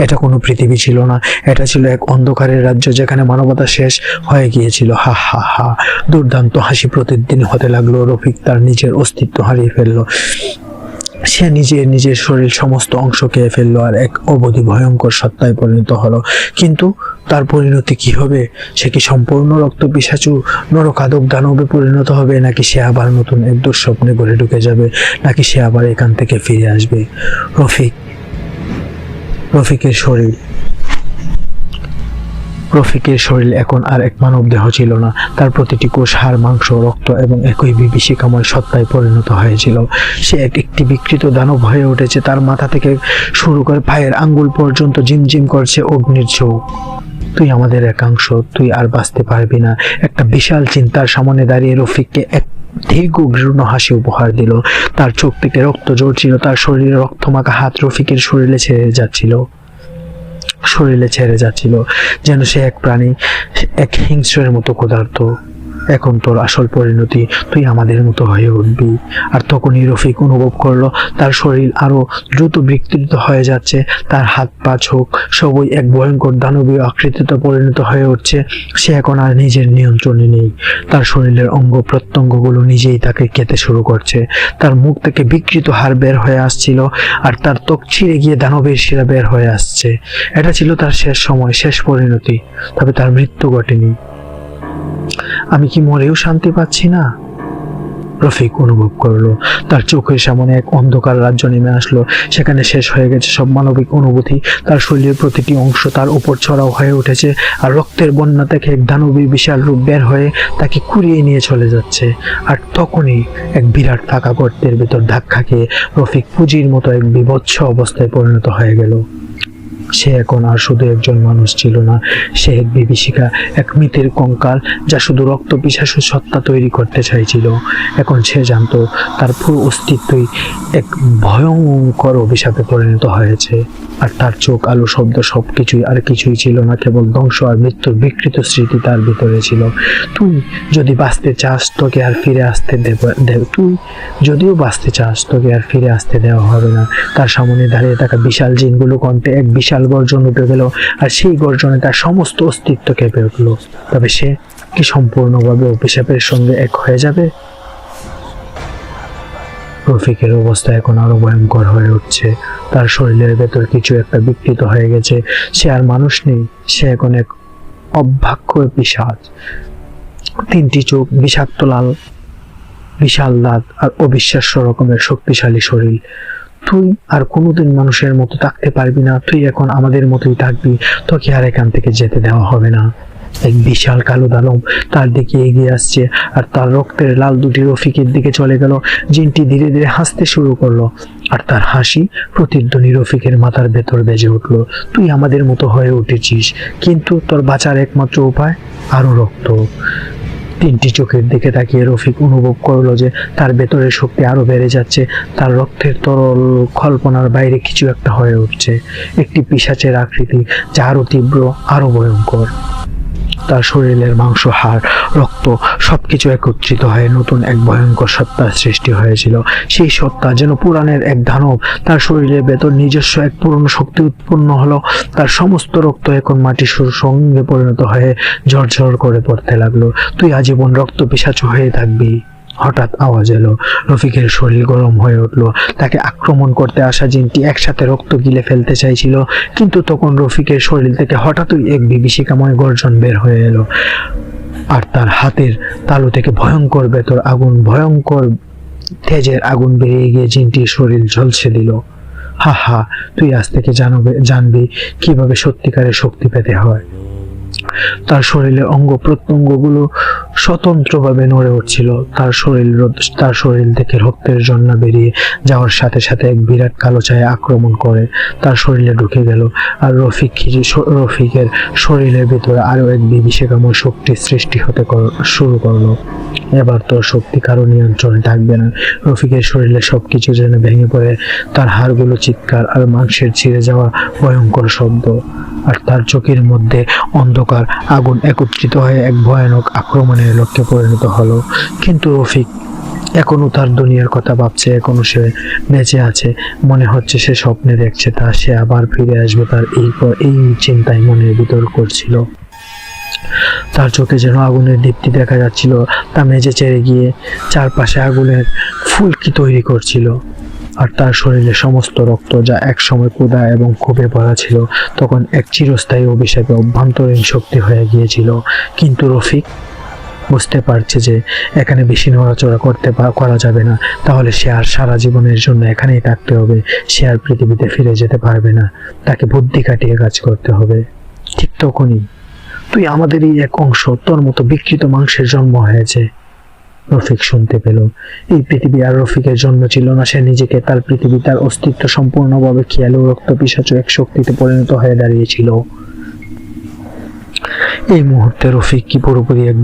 [SPEAKER 1] এটা কোনো পৃথিবী ছিল না, এটা ছিল এক অন্ধকারের রাজ্য, যেখানে মানবতা শেষ হয়ে গিয়েছিল। হা হা হা, দুর্দান্ত হাসি প্রতিদিন হতে লাগলো। রফিক তার নিজের অস্তিত্ব হারিয়ে ফেললো। সে নিজের শরীর সমস্ত অংশ খেয়ে ফেললো, আর এক অবধি ভয়ঙ্কর সত্তায় পরিণত হলো। কিন্তু তার পরিণতি কি হবে? সে কি সম্পূর্ণ রক্ত পিশাচু নরকাদক দানবে পরিণত হবে, নাকি সে আবার নতুন এক দুঃস্বপ্নে ঘরে ঢুকে যাবে, নাকি সে আবার এখান থেকে ফিরে আসবে? রফিকের শরীর এখন আর এক মানব দেহ ছিল না। তার প্রতিটি কোষ, হাড়, মাংস, রক্ত এবং একই বিভীষিকাময় সত্তায় পরিণত হয়েছিল। সে একটি বিকৃত দানব হয়ে উঠেছে। তার মাথা থেকে শুরু করে পায়ের আঙ্গুল পর্যন্ত ঝিমঝিম করছে অগ্নির চোখ। তুই আমাদের একাংশ, তুই আর বাঁচতে পারবি না। একটা বিশাল চিন্তার সামনে দাঁড়িয়ে রফিককে এক দীর্ঘ ঘৃণ্য হাসি উপহার দিল। তার চোখ থেকে রক্ত ঝরছিল। তার শরীরে রক্তমাখা হাত রফিকের শরীরে ছেড়ে যাচ্ছিল, যেন সে এক প্রাণী, এক হিংস্রের মতো ক্ষুধার্ত। এখন তোর আসল পরিণতি, তুই আমাদের মতো হয়ে উঠবি। আর তখনই রফিক অনুভব করলো তার শরীর আরো দ্রুত বিকৃত হয়ে যাচ্ছে। তার হাত পা চোখ সবই এক ভয়ঙ্কর দানবীয় আকৃতিতে পরিণত হয়ে উঠছে। সে এখন আর নিজের নিয়ন্ত্রণে নেই। তার শরীরের অঙ্গ প্রত্যঙ্গগুলো নিজেই তাকে খেতে শুরু করছে। তার মুখ থেকে বিকৃত হাড় বের হয়ে আসছিল, আর তার ত্বক ছিঁড়ে গিয়ে দানবের শিরা বের হয়ে আসছে। এটা ছিল তার শেষ সময়, শেষ পরিণতি। তবে তার মৃত্যু ঘটেনি। আমি কি মরেও শান্তি পাচ্ছি না? রফিক অনুভব করলো তার চোখের সামনে এক অন্ধকার রাজ্য নেমে আসলো। সেখানে শেষ হয়ে গেছে সব মানবিক অনুভূতি। তার শরীরের প্রতিটি অংশ তার উপর ছড়াও হয়ে উঠেছে, আর রক্তের বন্যা থেকে এক দানবীর বিশাল রূপ বের হয়ে তাকে কুড়িয়ে নিয়ে চলে যাচ্ছে। আর তখনই এক বিরাট ফাঁকা গর্তের ভেতর ধাক্কা খেয়ে রফিক পুঁজির মতো এক বিভৎস অবস্থায় পরিণত হয়ে গেল। সে এখন আর শুধু একজন মানুষ ছিল না, সে এক বিভীষিকা, এক মৃতের কঙ্কাল, যা শুধু রক্ত পিশাচু সত্তা তৈরি করতে চাইছিল। এখন সে জানতো তার পুরো অস্তিত্বই এক ভয়ঙ্কর অভিশাপে পরিণত হয়েছে। আর তার চোখ, আলো, শব্দ সবকিছুই আর কিছুই ছিল না, কেবল ধ্বংস আর মৃত্যুর বিকৃত স্মৃতি তার ভিতরে ছিল। তুই যদি বাঁচতে চাস, তোকে আর ফিরে আসতে তুই যদিও বাঁচতে চাস, তোকে আর ফিরে আসতে দেওয়া হবে না। তার সামনে দাঁড়িয়ে থাকা বিশাল জিনগুলো কণ্ঠে এক বিশাল গর্জন উঠে গেল, আর সেই গর্জনে তার সমস্ত অস্তিত্ব কেঁপে উঠল। তবে সে কি সম্পূর্ণভাবে অভিশাপের সঙ্গে এক হয়ে যাবে? রফিকের অবস্থা এখন আরো ভয়ঙ্কর হয়ে উঠছে। তার শরীরের ভেতর কিছু একটা বিকৃত হয়ে গেছে। সে আর মানুষ নেই, সে এখন এক অভাগ্য পিশাচ। 3টি চোখ, বিষাক্ত লাল বিশাল দাঁত আর অবিশ্বাস্য রকমের শক্তিশালী শরীর। তুই আর কোনোদিন মানুষের মতো থাকতে পারবি না, তুই এখন আমাদের মতোই থাকবি, তোকে আর এখান থেকে যেতে দেওয়া হবে না। এক বিশাল কালো দানব তার দিকে এগিয়ে আসছে, আর তার রক্তের লাল দুটি রফিকের দিকে চলে গেল। জিনটি ধীরে ধীরে হাসতে শুরু করলো, আর তার হাসি প্রতিধ্বনি রফিকের মাথার ভেতর বেজে উঠলো। তুই আমাদের মতো হয়ে উঠেছিস, কিন্তু তোর বাঁচার একমাত্র উপায় আরো রক্ত। 3টি চোখের দিকে তাকিয়ে রফিক অনুভব করলো যে তার ভেতরের শক্তি আরো বেড়ে যাচ্ছে। তার রক্তের তরল কল্পনার বাইরে কিছু একটা হয়ে উঠছে, একটি পিশাচের আকৃতি, যা আরো তীব্র, আরো ভয়ঙ্কর। তার শরীরের মাংস, হাড়, রক্ত সবকিছু একত্রিত হয়ে নতুন এক ভয়ঙ্কর সত্তার সৃষ্টি হয়েছিল। সেই সত্তা যেন পুরাণের এক দানব। তার শরীরের ভেতর নিজস্ব এক পুরনো শক্তি উৎপন্ন হলো। তার সমস্ত রক্ত এখন মাটির সঙ্গে পরিণত হয়ে ঝরঝর করে পড়তে লাগলো। তুই আজীবন রক্ত পিশাচ হয়ে থাকবি। হঠাৎ আওয়াজ এলো, রফিকের শরীর গরম হয়ে উঠলো। তাকে আক্রমণ করতে আসা জিনটি একসাথে রক্ত গিলে ফেলতে চাইছিল, কিন্তু তখন রফিকের শরীর থেকে হঠাৎই এক বিভীষিকাময় গর্জন বের হয়ে এলো, আর তার হাতের তালু থেকে ভয়ঙ্কর ভেতর আগুন, ভয়ঙ্কর তেজের আগুন বেরিয়ে গিয়ে জিনটির শরীর ঝলসে দিল। হা হা, তুই আজ থেকে জানবি কিভাবে সত্যিকারের শক্তি পেতে হয়। তার শরীরের অঙ্গ প্রত্যঙ্গগুলো স্বতন্ত্রভাবে নড়ে উঠছিল। তার শরীর থেকে রক্তের ঝর্ণা বেরিয়ে যাওয়ার সাথে সাথে এক বিরাট কালো ছায়া আক্রমণ করে তার শরীরে ঢুকে গেল, আর রফিকের শরীরের ভিতরে আরো এক বিভীষিকাময় শক্তির সৃষ্টি হতে শুরু করলো। এবার তোর শক্তি কারো নিয়ন্ত্রণে থাকবে না। রফিকের শরীরে সবকিছু যেন ভেঙে পড়ে, তার হাড়গুলো চিৎকার আর মাংসের ছিঁড়ে যাওয়া ভয়ঙ্কর শব্দ, আর তার চোখের মধ্যে অন্ধকার আগুন একত্রিত হয়ে এক ভয়ানক আক্রমণের লক্ষ্যে পরিণত হলো। কিন্তু রফিক এখনো তার দুনিয়ার কথা ভাবছে, এখনো সে বেঁচে আছে। মনে হচ্ছে সে স্বপ্নে দেখছে সে আবার ফিরে আসবে, তার এই চিন্তাই মনের ভিতর করছিল। তার চোখে যেন আগুনের দীপ্তি দেখা যাচ্ছিল, তা মেঝে চেড়ে গিয়ে চারপাশে আগুনের ফুলকি তৈরি করছিল। আর তার শরীরে সমস্ত রক্ত, যা একসময় ক্ষুধা এবং ক্ষোভে ভরা ছিল, তখন এক চিরস্থায়ী অভিশাপে অভ্যন্তরীণ শক্তি হয়ে গিয়েছিল। কিন্তু রফিক বুঝতে পারছে যে এখানে বেশি নড়াচড়া করা যাবে না, তাহলে সে আর সারা জীবনের জন্য এখানেই থাকতে হবে। সে আর পৃথিবীতে ফিরে যেতে পারবে না, তাকে বুদ্ধি কাটিয়ে কাজ করতে হবে। ঠিক তখনই তুই আমাদেরই এক অংশ, তোর মতো বিকৃত মাংসের জন্ম হয়েছে। রফিক শুনতে পেল, এই পৃথিবী আর রফিকের জন্ম ছিল না। সে নিজেকে, তার পৃথিবী, তার অস্তিত্ব সম্পূর্ণভাবে খেয়াল রক্ত পিশাচ এক শক্তিতে পরিণত হয়ে দাঁড়িয়েছিল। এই মুহূর্তে রফিক কি পুরোপুরি এক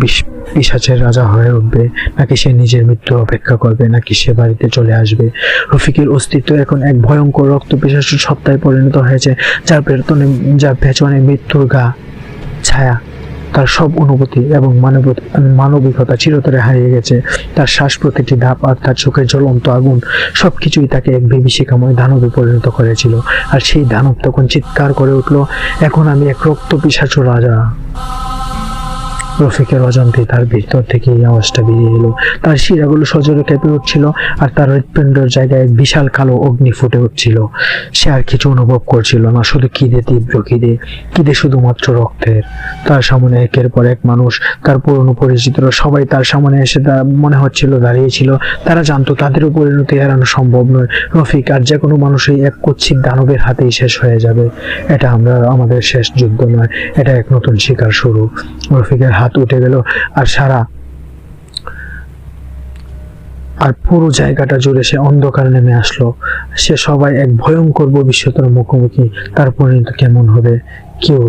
[SPEAKER 1] পিশাচের রাজা হয়ে উঠবে, নাকি সে নিজের মৃত্যুর অপেক্ষা করবে, নাকি সে বাড়িতে চলে আসবে? রফিকের অস্তিত্ব এখন এক ভয়ঙ্কর রক্ত পিশাচের সত্তায় পরিণত হয়েছে, যার পেছনে মৃত্যুর ছায়া। তার সব অনুভূতি এবং মানবিকতা চিরতরে হারিয়ে গেছে। তার শ্বাস, প্রতিটি ধাপ আর তার চোখের জ্বলন্ত আগুন সবকিছুই তাকে এক বিভীষিকাময় দানবে পরিণত করেছিল। আর সেই দানব তখন চিৎকার করে উঠল, এখন আমি এক রক্ত পিশাচ রাজা। রফিকের অজান্তে তার ভিতর থেকে এই আওয়াজটা বেরিয়ে এলো। তার শিরাগুলো সজোরে কেঁপে উঠছিল, আর তার হৃৎপিণ্ডের জায়গায় এক বিশাল কালো অগ্নি ফুটে উঠছিল। সে আর কিছু অনুভব করছিল না, শুধু খিদে, তীব্র খিদে শুধুমাত্র রক্তের। তার সামনে একের পর এক মানুষ, তার পুরনো পরিচিতরা সবাই তার সামনে এসে মনে হচ্ছিল দাঁড়িয়েছিল। তারা জানতো তাদেরও পরিণতি এড়ানো সম্ভব নয়। রফিক আর যে কোনো মানুষই এক কুৎসিত দানবের হাতেই শেষ হয়ে যাবে। এটা আমাদের শেষ যুদ্ধ নয়, এটা এক নতুন শিকার শুরু। রফিকের হাত উঠে গেল, আর পুরো জায়গাটা জুড়ে সে অন্ধকার নেমে আসলো। সে সবাই এক ভয়ঙ্কর ভবিষ্যতের মুখোমুখি। তার পরিণতি কেমন হবে কেউ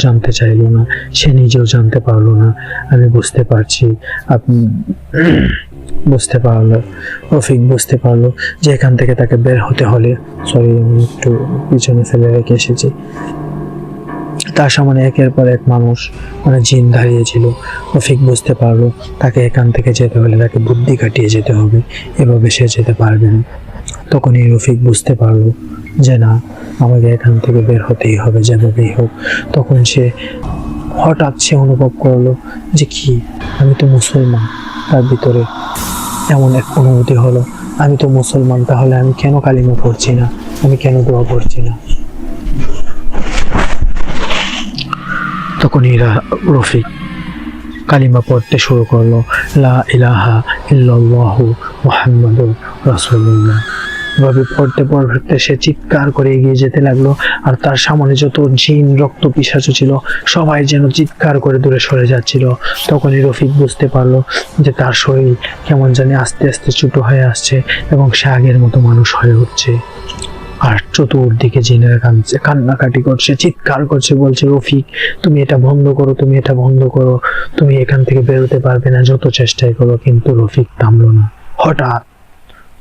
[SPEAKER 1] জানতে চাইল না, সে নিজেও জানতে পারলো না। আমি বুঝতে পারছি, বুঝতে পারলো, রফিক বুঝতে পারলো যে এখান থেকে তাকে বের হতে হলে, আমি একটু পিছনে ফেলে রেখে এসেছি। তার সামনে একের পর এক মানুষ, জিন দাঁড়িয়েছিল। রফিক বুঝতে পারলো তাকে এখান থেকে যেতে হলে তাকে বুদ্ধি কাটিয়ে যেতে হবে, এভাবে সে যেতে পারবে না। তখনই রফিক বুঝতে পারলো যে না, আমাকে এখান থেকে বের হতেই হবে যেভাবেই হোক। তখন সে হঠাৎ অনুভব করলো যে কি, আমি তো মুসলমান। তার ভিতরে এমন এক অনুভূতি হলো, আমি তো মুসলমান, তাহলে আমি কেন কালিমা পড়ছি না, আমি কেন দোয়া পড়ছি না। তখনই রফিক কালিমা পড়তে শুরু করলো, লা ইলাহা ইল্লাল্লাহু মুহাম্মাদুর রাসূলুল্লাহ। এভাবে পড়তে পড়তে সে চিৎকার করে এগিয়ে যেতে লাগলো, আর তার সামনে যত জিন রক্ত পিশাচু ছিল সবাই যেন চিৎকার করে দূরে সরে যাচ্ছিল। তখনই রফিক বুঝতে পারলো যে তার শরীর কেমন জানি আস্তে আস্তে ছোট হয়ে আসছে এবং সে আগের মতো মানুষ হয়ে উঠছে। আর চতুর্দিকে জিনের কান্নাকাটি করছে, চিৎকার করছে, বলছে রফিক তুমি এটা বন্ধ করো, তুমি এটা বন্ধ করো, তুমি এখান থেকে বেরোতে পারবে না, যত চেষ্টাই করো। কিন্তু রফিক থামলো না। হঠাৎ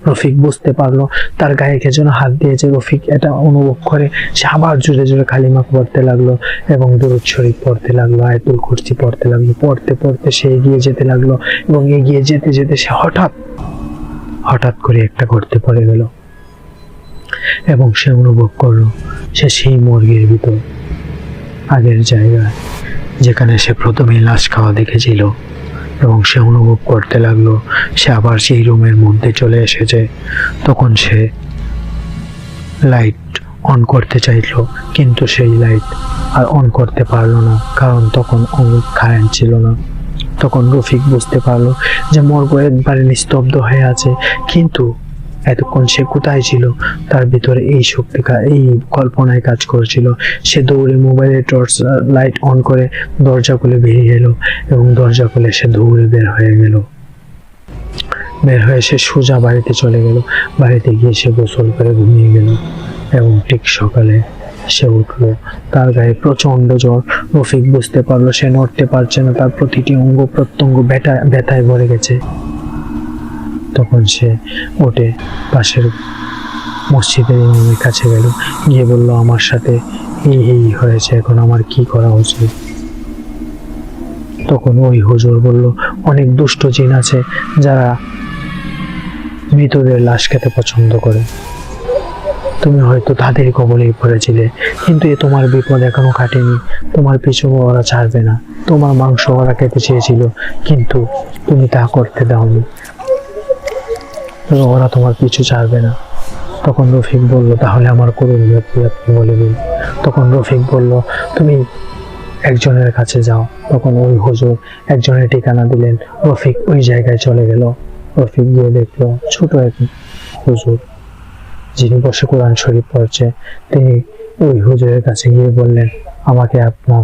[SPEAKER 1] রফিক বুঝতে পারলো তার গায়ে কে যেন হাত দিয়েছে। রফিক এটা অনুভব করে সে আবার জোরে জোরে কালিমা পড়তে লাগলো এবং দুরূদ শরীফ পড়তে লাগলো, আয়াতুল কুরসি পড়তে লাগলো। পড়তে পড়তে সে এগিয়ে যেতে লাগলো এবং এগিয়ে যেতে যেতে সে হঠাৎ করে একটা গর্তে পড়ে গেল এবং সে অনুভব করলো সে সেই মর্গের ভিতর, আগের জায়গায় যেখানে সে প্রথমেই লাশ খাওয়া দেখেছিল। এবং সে অনুভব করতে লাগলো সে আবার সেই রুমের মধ্যে চলে এসেছে। তখন সে লাইট অন করতে চাইল, কিন্তু সেই লাইট আর অন করতে পারলো না, কারণ তখন কারেন্ট ছিল না। তখন রফিক বুঝতে পারলো যে মর্গ একবারে নিস্তব্ধ হয়ে আছে, কিন্তু এতক্ষণ সে কোথায় ছিল, তার ভিতরে এই শক্তি, এই কল্পনায় কাজ করছিল। সে দৌড়ে মোবাইলের টর্চ লাইট অন করে দরজা খুলে বেরিয়ে এলো এবং দরজা খুলে সে দৌড়ে বের হয়ে সে সোজা বাড়িতে চলে গেল। বাড়িতে গিয়ে সে গোসল করে ঘুমিয়ে গেল এবং ঠিক সকালে সে উঠলো, তার গায়ে প্রচন্ড জ্বর। রফিক বুঝতে পারলো সে নড়তে পারছে না, তার প্রতিটি অঙ্গ প্রত্যঙ্গ ব্যথায় ভরে গেছে। তখন সে উঠে পাশের মসজিদের ইমামের কাছে গেল, গিয়ে বলল আমার সাথে এই হয়েছে, এখন আমার কি করা উচিত। তখন ওই হুজুর বলল অনেক দুষ্ট জিন আছে যারা মৃতদের লাশ খেতে পছন্দ করে, তুমি হয়তো তাদের কবলেই পড়েছিলে, কিন্তু এ তোমার বিপদ এখনো কাটেনি, তোমার পিছু ওরা ছাড়বে না। তোমার মাংস ওরা খেতে চেয়েছিল, কিন্তু তুমি তা করতে দাওনি, ওরা তোমার পিছু ছাড়বে না। তখন রফিক বলল তাহলে আমার করুণ আপনি বলে দিন। তখন রফিক বলল তুমি একজনের কাছে যাও। তখন ওই হুজুর একজনের ঠিকানা দিলেন। রফিক ওই জায়গায় চলে গেল। রফিক গিয়ে দেখলো ছোট এক হুজুর, যিনি বসে কোরআন শরীফ পড়ছে। তিনি ওই হুজুরের কাছে গিয়ে বললেন আমাকে আপনার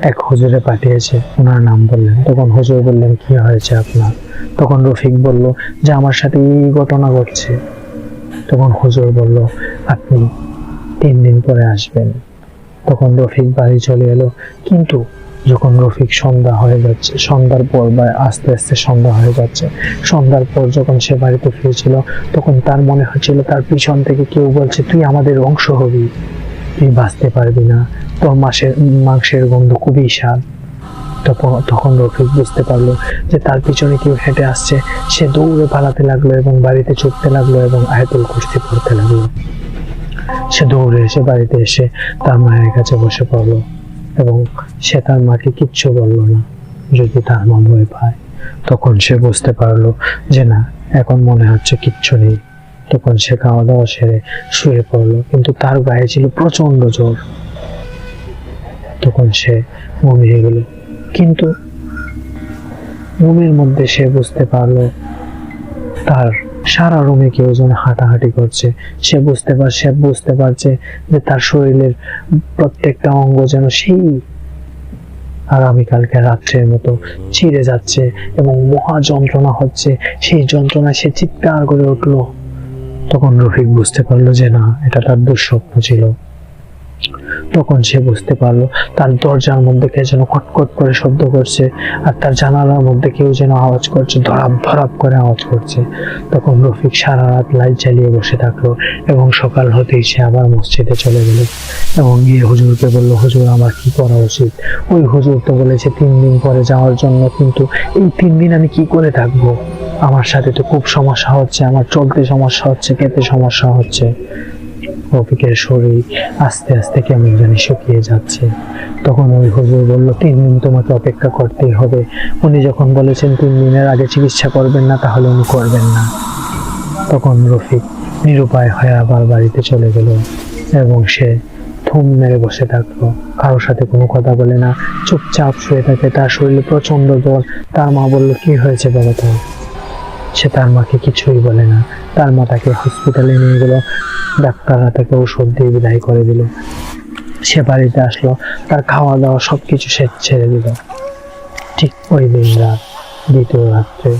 [SPEAKER 1] এক হুজুরে পাঠিয়েছে, ওনার নাম বললেন। তখন হুজুর বললেন কি হয়েছে আপনার? তখন রফিক বলল যে আমার সাথে এই ঘটনা ঘটছে। তখন হুজুর বলল আপনি 3 দিন পরে আসবেন। তখন রফিক বাড়ি চলে এলো, কিন্তু যখন রফিক সন্ধ্যা হয়ে যাচ্ছে, সন্ধ্যার পর বা আস্তে আস্তে সন্ধ্যা হয়ে যাচ্ছে, সন্ধ্যার পর যখন সে বাড়িতে ফিরেছিল তখন তার মনে হচ্ছিল তার পিছন থেকে কেউ বলছে তুই আমাদের অংশ হবি, তুই বাঁচতে পারবি না, তোর মাংসের গন্ধ খুবই স্বাদ। তখন রফিক বুঝতে পারলো যে তার পিছনে কেউ হেঁটে আসছে। সে দৌড়ে পালাতে লাগলো এবং বাড়িতে ছুটতে লাগলো এবং আয়াতুল কুরসি পড়তে লাগলো। সে দৌড়ে এসে বাড়িতে এসে তার মায়ের কাছে বসে পড়লো এবং সে তার মাকে কিচ্ছু বললো না, যদি তার মা ভয় পায়। তখন সে বুঝতে পারলো যে না, এখন মনে হচ্ছে কিচ্ছু নেই। তখন সে খাওয়া দাওয়া সেরে শুয়ে পড়লো, কিন্তু তার গায়ে ছিল প্রচন্ড জ্বর। তখন সে ঘুমিয়ে গেল, কিন্তু রুমের মধ্যে সে বুঝতে পারলো তার সারা রুমে কেউ যেন হাঁটাহাঁটি করছে। সে বুঝতে পারছে যে তার শরীরের প্রত্যেকটা অঙ্গ যেন সেই আগামীকালকে রাত্রের মতো ছিঁড়ে যাচ্ছে এবং মহা যন্ত্রণা হচ্ছে। সেই যন্ত্রণায় সে চিৎকার করে উঠলো। তখন রফিক বুঝতে পারলো যে না, এটা তার দুঃস্বপ্ন ছিল। তখন সে বুঝতে পারলো তার দরজার মধ্যে কে যেন খটখট করে শব্দ করছে, আর তার জানালার মধ্যে কেউ যেন আওয়াজ করছে, ধরাপ ধরাপ করে আওয়াজ করছে। তখন রফিক সারা রাত লাইট জ্বালিয়ে বসে থাকলো এবং সকাল হতেই সে আবার মসজিদে চলে গেল এবং গিয়ে হুজুরকে বলল হুজুর আমার কি করা উচিত? ওই হুজুর তো বলেছে 3 দিন পরে যাওয়ার জন্য, কিন্তু এই 3 দিন আমি কি করে থাকবো? আমার সাথে তো খুব সমস্যা হচ্ছে, আমার চলতে সমস্যা হচ্ছে, খেতে সমস্যা হচ্ছে। রফিকের শরীর আস্তে আস্তে কেমন জানি শুকিয়ে যাচ্ছে। তখন ওই হুজুর বলল, 3 দিন তোমাকে অপেক্ষা করতেই হবে। উনি যখন বলেছেন 3 দিনের আগে চিকিৎসা করবেন না, তাহলে উনি করবেন না। তখন রফিক নিরুপায় হয়ে আবার বাড়িতে চলে গেল এবং সে থুম মেরে বসে থাকলো, কারোর সাথে কোনো কথা বলে না, চুপচাপ শুয়ে থাকে। তার শরীরে প্রচন্ড জ্বর। তার মা বলল, কি হয়েছে বলো তো? সে তার মাকে কিছুই বলে না। তার মা তাকে হসপিটালে নিয়ে গেল, ডাক্তাররা তাকে ওষুধ দিয়ে বিদায় করে দিল। সে বাড়িতে আসলো, তার খাওয়া দাওয়া সবকিছু সে ছেড়ে দিল। ঠিক ওই দিন রাত, দ্বিতীয় রাত্রে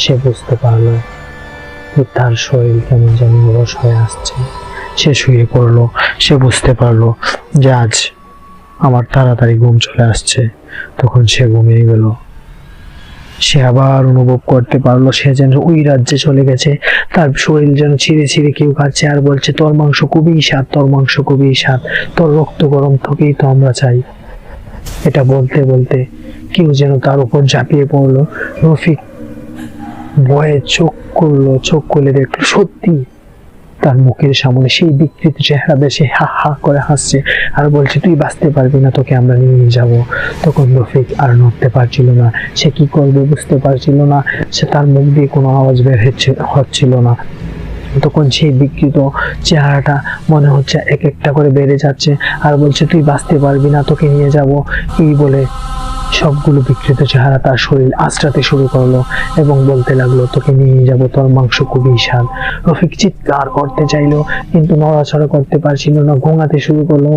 [SPEAKER 1] সে বুঝতে পারলো যে তার শরীর কেমন যেন অলস হয়ে আসছে। সে শুয়ে পড়লো। সে বুঝতে পারলো যে আজ আমার তাড়াতাড়ি ঘুম চলে আসছে। তখন সে ঘুমিয়ে গেল। সে আবার অনুভব করতে পারলো সে যেন ওই রাজ্যে চলে গেছে। তার শরীর যেন ছিঁড়ে ছিঁড়ে কেউ খাচ্ছে আর বলছে, তোর মাংস খুবই স্বাদ, তোর মাংস খুবই স্বাদ, তোর রক্ত গরম থেকেই তো আমরা চাই। এটা বলতে বলতে কেউ যেন তার উপর ঝাঁপিয়ে পড়লো। রফিক ভয়ে চোখ খুলে দেখলো সত্যি তার মুখের সামনে সেই বিকৃত চেহারা বেশি হা হা করে হাসছে আর বলছে, তুই বাঁচতে পারবি না, তোকে আমরা নিয়ে যাব। তখন রফিক আর নড়তে পারছিল না। সে কি করবে বুঝতে পারছিল না। সে তার মুখ দিয়ে কোনো আওয়াজ বের হচ্ছিল না। তখন সেই বিকৃত চেহারাটা মনে হচ্ছে এক একটা করে বেড়ে যাচ্ছে আর বলছে, তুই বাঁচতে পারবি না, তোকে নিয়ে যাব। এই বলে সবগুলো বিকৃত চেহারা তার শরীর আঁচড়াতে শুরু করলো এবং বলতে লাগলো, তোকে নিয়ে যাব, তোর মাংস খুবই স্বাদ। রফিক চিৎকার করতে চাইলো কিন্তু নড়াচড়া করতে পারছিল না, ঘুমাতে শুরু করলো।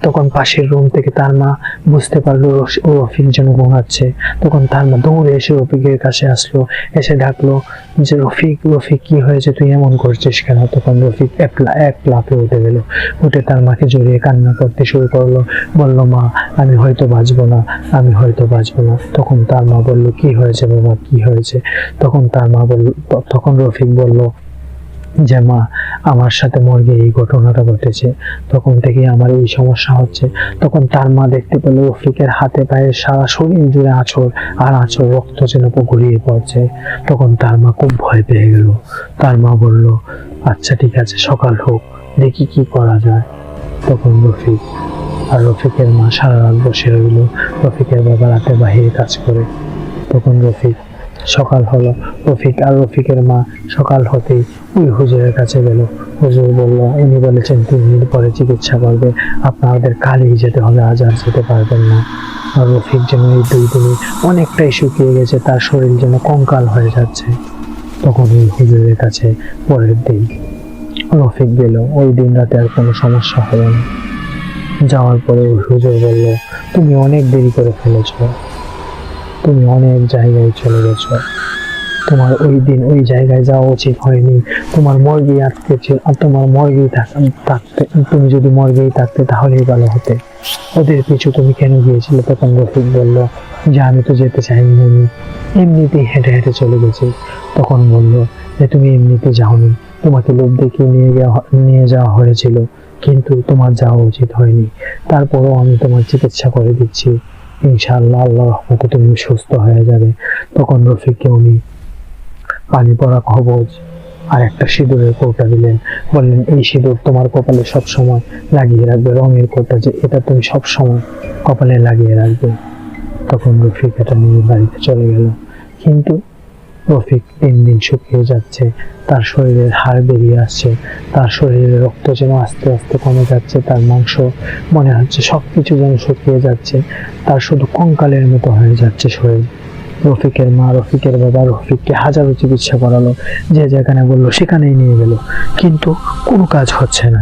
[SPEAKER 1] তখন পাশের রুম থেকে তার মা বুঝতে পারলো রফিক যেন ঘুমাচ্ছে। তখন তার মা দৌড়ে এসে রফিকের কাছে আসলো, এসে ডাকলো যে, রফিক রফিক কি হয়েছে, তুই এমন করছিস কেন? তখন রফিক এক লাফে উঠে গেল। উঠে তার মাকে জড়িয়ে কান্না করতে শুরু করলো। বলল, মা আমি হয়তো বাঁচবো না, আমি হয়তো বাঁচবো না। তখন তার মা বলল, কি হয়েছে বাবা, কি হয়েছে? তখন রফিক বলল যে, মা আমার সাথে মর্গে এই ঘটনাটা ঘটেছে, তখন থেকে আমার এই সমস্যা হচ্ছে। তখন তার মা দেখতে পেল রফিকের হাতে পায়ে সারা শরীর জুড়ে আঁচড় রক্ত যেন গড়িয়ে পড়ছে। তখন তার মা খুব ভয় পেয়ে গেল। তার মা বলল, আচ্ছা ঠিক আছে, সকাল হোক, দেখি কি করা যায়। তখন রফিকের মা সারা রাত বসে রইল। রফিকের বাবা রাতে বাহিরে কাজ করে। তখন সকাল হলো। রফিকের মা সকাল হতেই ওই হুজুরের কাছে গেল। হুজুর বলল, উনি বলেছেন 3 দিন পরে চিকিৎসা করবে, আপনাদের কালই যেতে হবে, আজ আর যেতে পারবেন না। আর রফিক যেন এই 2 দিনে অনেকটাই শুকিয়ে গেছে, তার শরীর যেন কঙ্কাল হয়ে যাচ্ছে। তখন ওই হুজুরের কাছে পরের দিন রফিক গেল। ওই দিন রাতে আর কোনো সমস্যা হলো না। যাওয়ার পরে হুজুর বলল, তুমি অনেক দেরি করে ফেলেছ, তুমি অনেক জায়গায় চলে গেছ, তোমার ওই দিন ওই জায়গায় যাওয়া উচিত হয়নি, তোমার মর্গেই আটকে ছিল, তোমার মর্গেই থাকতে, তুমি যদি মর্গেই থাকতে তাহলেই ভালো হতে, ওদের পিছু তুমি কেন গিয়েছিলে? তখন রফিক বলল যে, আমি তো যেতে চাইনি, আমি এমনিতেই হেঁটে হেঁটে চলে গেছি। তখন বলল যে, তুমি এমনিতে যাওনি, তোমাকে লোভ দেখিয়ে নিয়ে যাওয়া হয়েছিল, কিন্তু তোমার যাওয়া উচিত হয়নি। তারপরও আমি তোমার চিকিৎসা করে দিচ্ছি, ইনশাআল্লাহ আল্লাহর রহমতে তুমি সুস্থ হয়ে যাবে। তখন রফিককে উনি পানি পড়া কবজ আর একটা সিঁদুরের কৌটা দিলেন। বললেন, এই সিঁদুর তোমার কপালে সব সময় লাগিয়ে রাখবে, রঙের কৌটা, যে এটা তুমি সব সময় কপালে লাগিয়ে রাখবে। তখন রফিক এটা নিয়ে বাড়িতে চলে গেল। কিন্তু রফিক দিন দিন শুকিয়ে যাচ্ছে, তার শরীরের হাড় বেরিয়ে আসছে, তার শরীরের রক্ত যেন আস্তে আস্তে কমে যাচ্ছে, তার মাংস মনে হচ্ছে সবকিছু যেন শুকিয়ে যাচ্ছে, তার শুধু কঙ্কালের মতো হয়ে যাচ্ছে শরীর। রফিকের মা, রফিকের বাবা রফিককে হাজারো চিকিৎসা করালো, যে যেখানে বললো সেখানেই নিয়ে গেল, কিন্তু কোনো কাজ হচ্ছে না।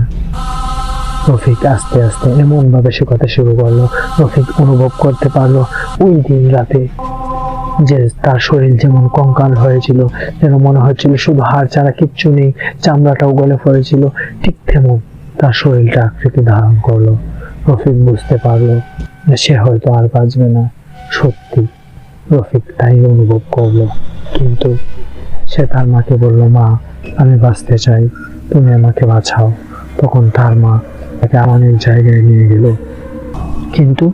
[SPEAKER 1] রফিক আস্তে আস্তে এমন ভাবে শুকাতে শুরু করলো। রফিক অনুভব করতে পারলো ওই দিন রাতে যে তার শরীর যেমন কঙ্কাল হয়েছিল, যেন মনে হচ্ছিল শুধু হাড় ছাড়া কিচ্ছু নেই, চামড়াটাও গলে পড়েছিল, ঠিক তেমন তার শরীরটা আকৃতি ধারণ করলো। রফিক বুঝতে পারলো যে সে হয়তো আর বাঁচবে না। সত্যি রফিক তাই অনুভব করলো। কিন্তু সে তার মাকে বলল, মা আমি বাঁচতে চাই, তুমি আমাকে বাঁচাও। তখন তার মা তাকে অনেক জায়গায় নিয়ে গেল, কিন্তু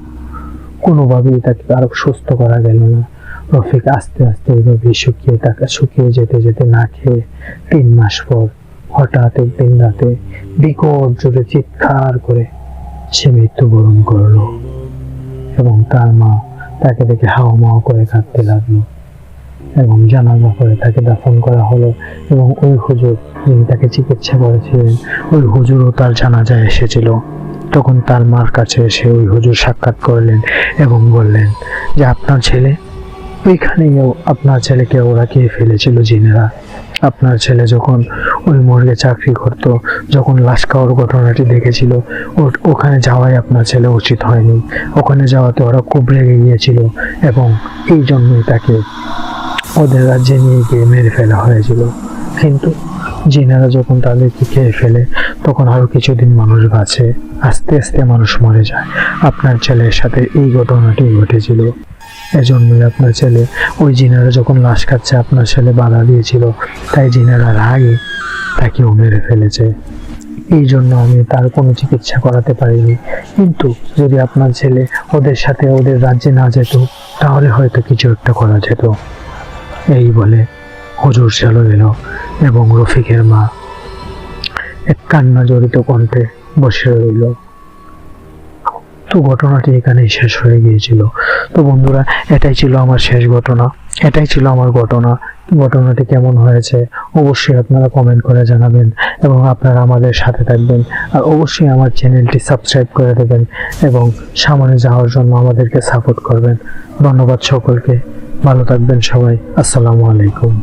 [SPEAKER 1] কোনোভাবেই তাকে আরো সুস্থ করা গেল না। রফিক আস্তে আস্তে এইভাবে শুকিয়ে যেতে যেতে না খেয়ে 3 মাস পর হঠাৎ একদিন রাতে বিকট জোরে চিৎকার করে সে মৃত্যুবরণ করলো এবং তার মা তাকে দেখে হাওমাও করে কাঁদতে লাগলো এবং জানাজা করে তাকে দাফন করা হলো এবং ওই হুজুর যিনি তাকে চিকিৎসা করেছিলেন ওই হুজুরও তার জানাজায় এসেছিল। তখন তার মার কাছে এসে ওই হুজুর সাক্ষাৎ করলেন এবং বললেন যে আপনার ছেলে ওইখানেই, আপনার ছেলেকে ওরা খেয়ে ফেলেছিল জিনেরা। আপনার ছেলে যখন ওই মর্গে চাকরি করতো, যখন লাশ খাওয়ার ঘটনাটি দেখেছিল, ওখানে যাওয়াই আপনার ছেলে উচিত হয়নি। ওখানে যাওয়াতে ওরা খুব রেগে গিয়েছিল এবং এই জন্যই তাকে ওদের রাজ্যে নিয়ে গিয়ে মেরে ফেলা হয়েছিল। কিন্তু জিনেরা যখন তাদেরকে খেয়ে ফেলে তখন আরো কিছুদিন মানুষ বাঁচে, আস্তে আস্তে মানুষ মরে যায়। আপনার ছেলের সাথে এই ঘটনাটি ঘটেছিল। এজন্যই আপনার ছেলে, ওই জিনেরা যখন লাশ খাচ্ছে আপনার ছেলে বাধা দিয়েছিল, তাই জিনেরা রাগে তাকেও মেরে ফেলেছে। এই জন্য আমি তার কোনো চিকিৎসা করাতে পারিনি। কিন্তু যদি আপনার ছেলে ওদের সাথে ওদের রাজ্যে না যেত তাহলে হয়তো কিছু একটা করা যেত। এই বলে হুজুর চলে এলো এবং রফিকের মা এক কান্না জড়িত কণ্ঠে বসে রইল। তো ঘটনাটি এখানেই শেষ হয়ে গিয়েছিল। তো বন্ধুরা, এটাই ছিল আমার শেষ ঘটনা, এটাই ছিল আমার ঘটনা। ঘটনাটি কেমন হয়েছে অবশ্যই আপনারা কমেন্ট করে জানাবেন এবং আপনারা আমাদের সাথে থাকবেন। আর অবশ্যই আমার চ্যানেলটি সাবস্ক্রাইব করে দেবেন এবং সামনে যাওয়ার জন্য আমাদেরকে সাপোর্ট করবেন। ধন্যবাদ সকলকে, ভালো থাকবেন সবাই। আসসালামু আলাইকুম।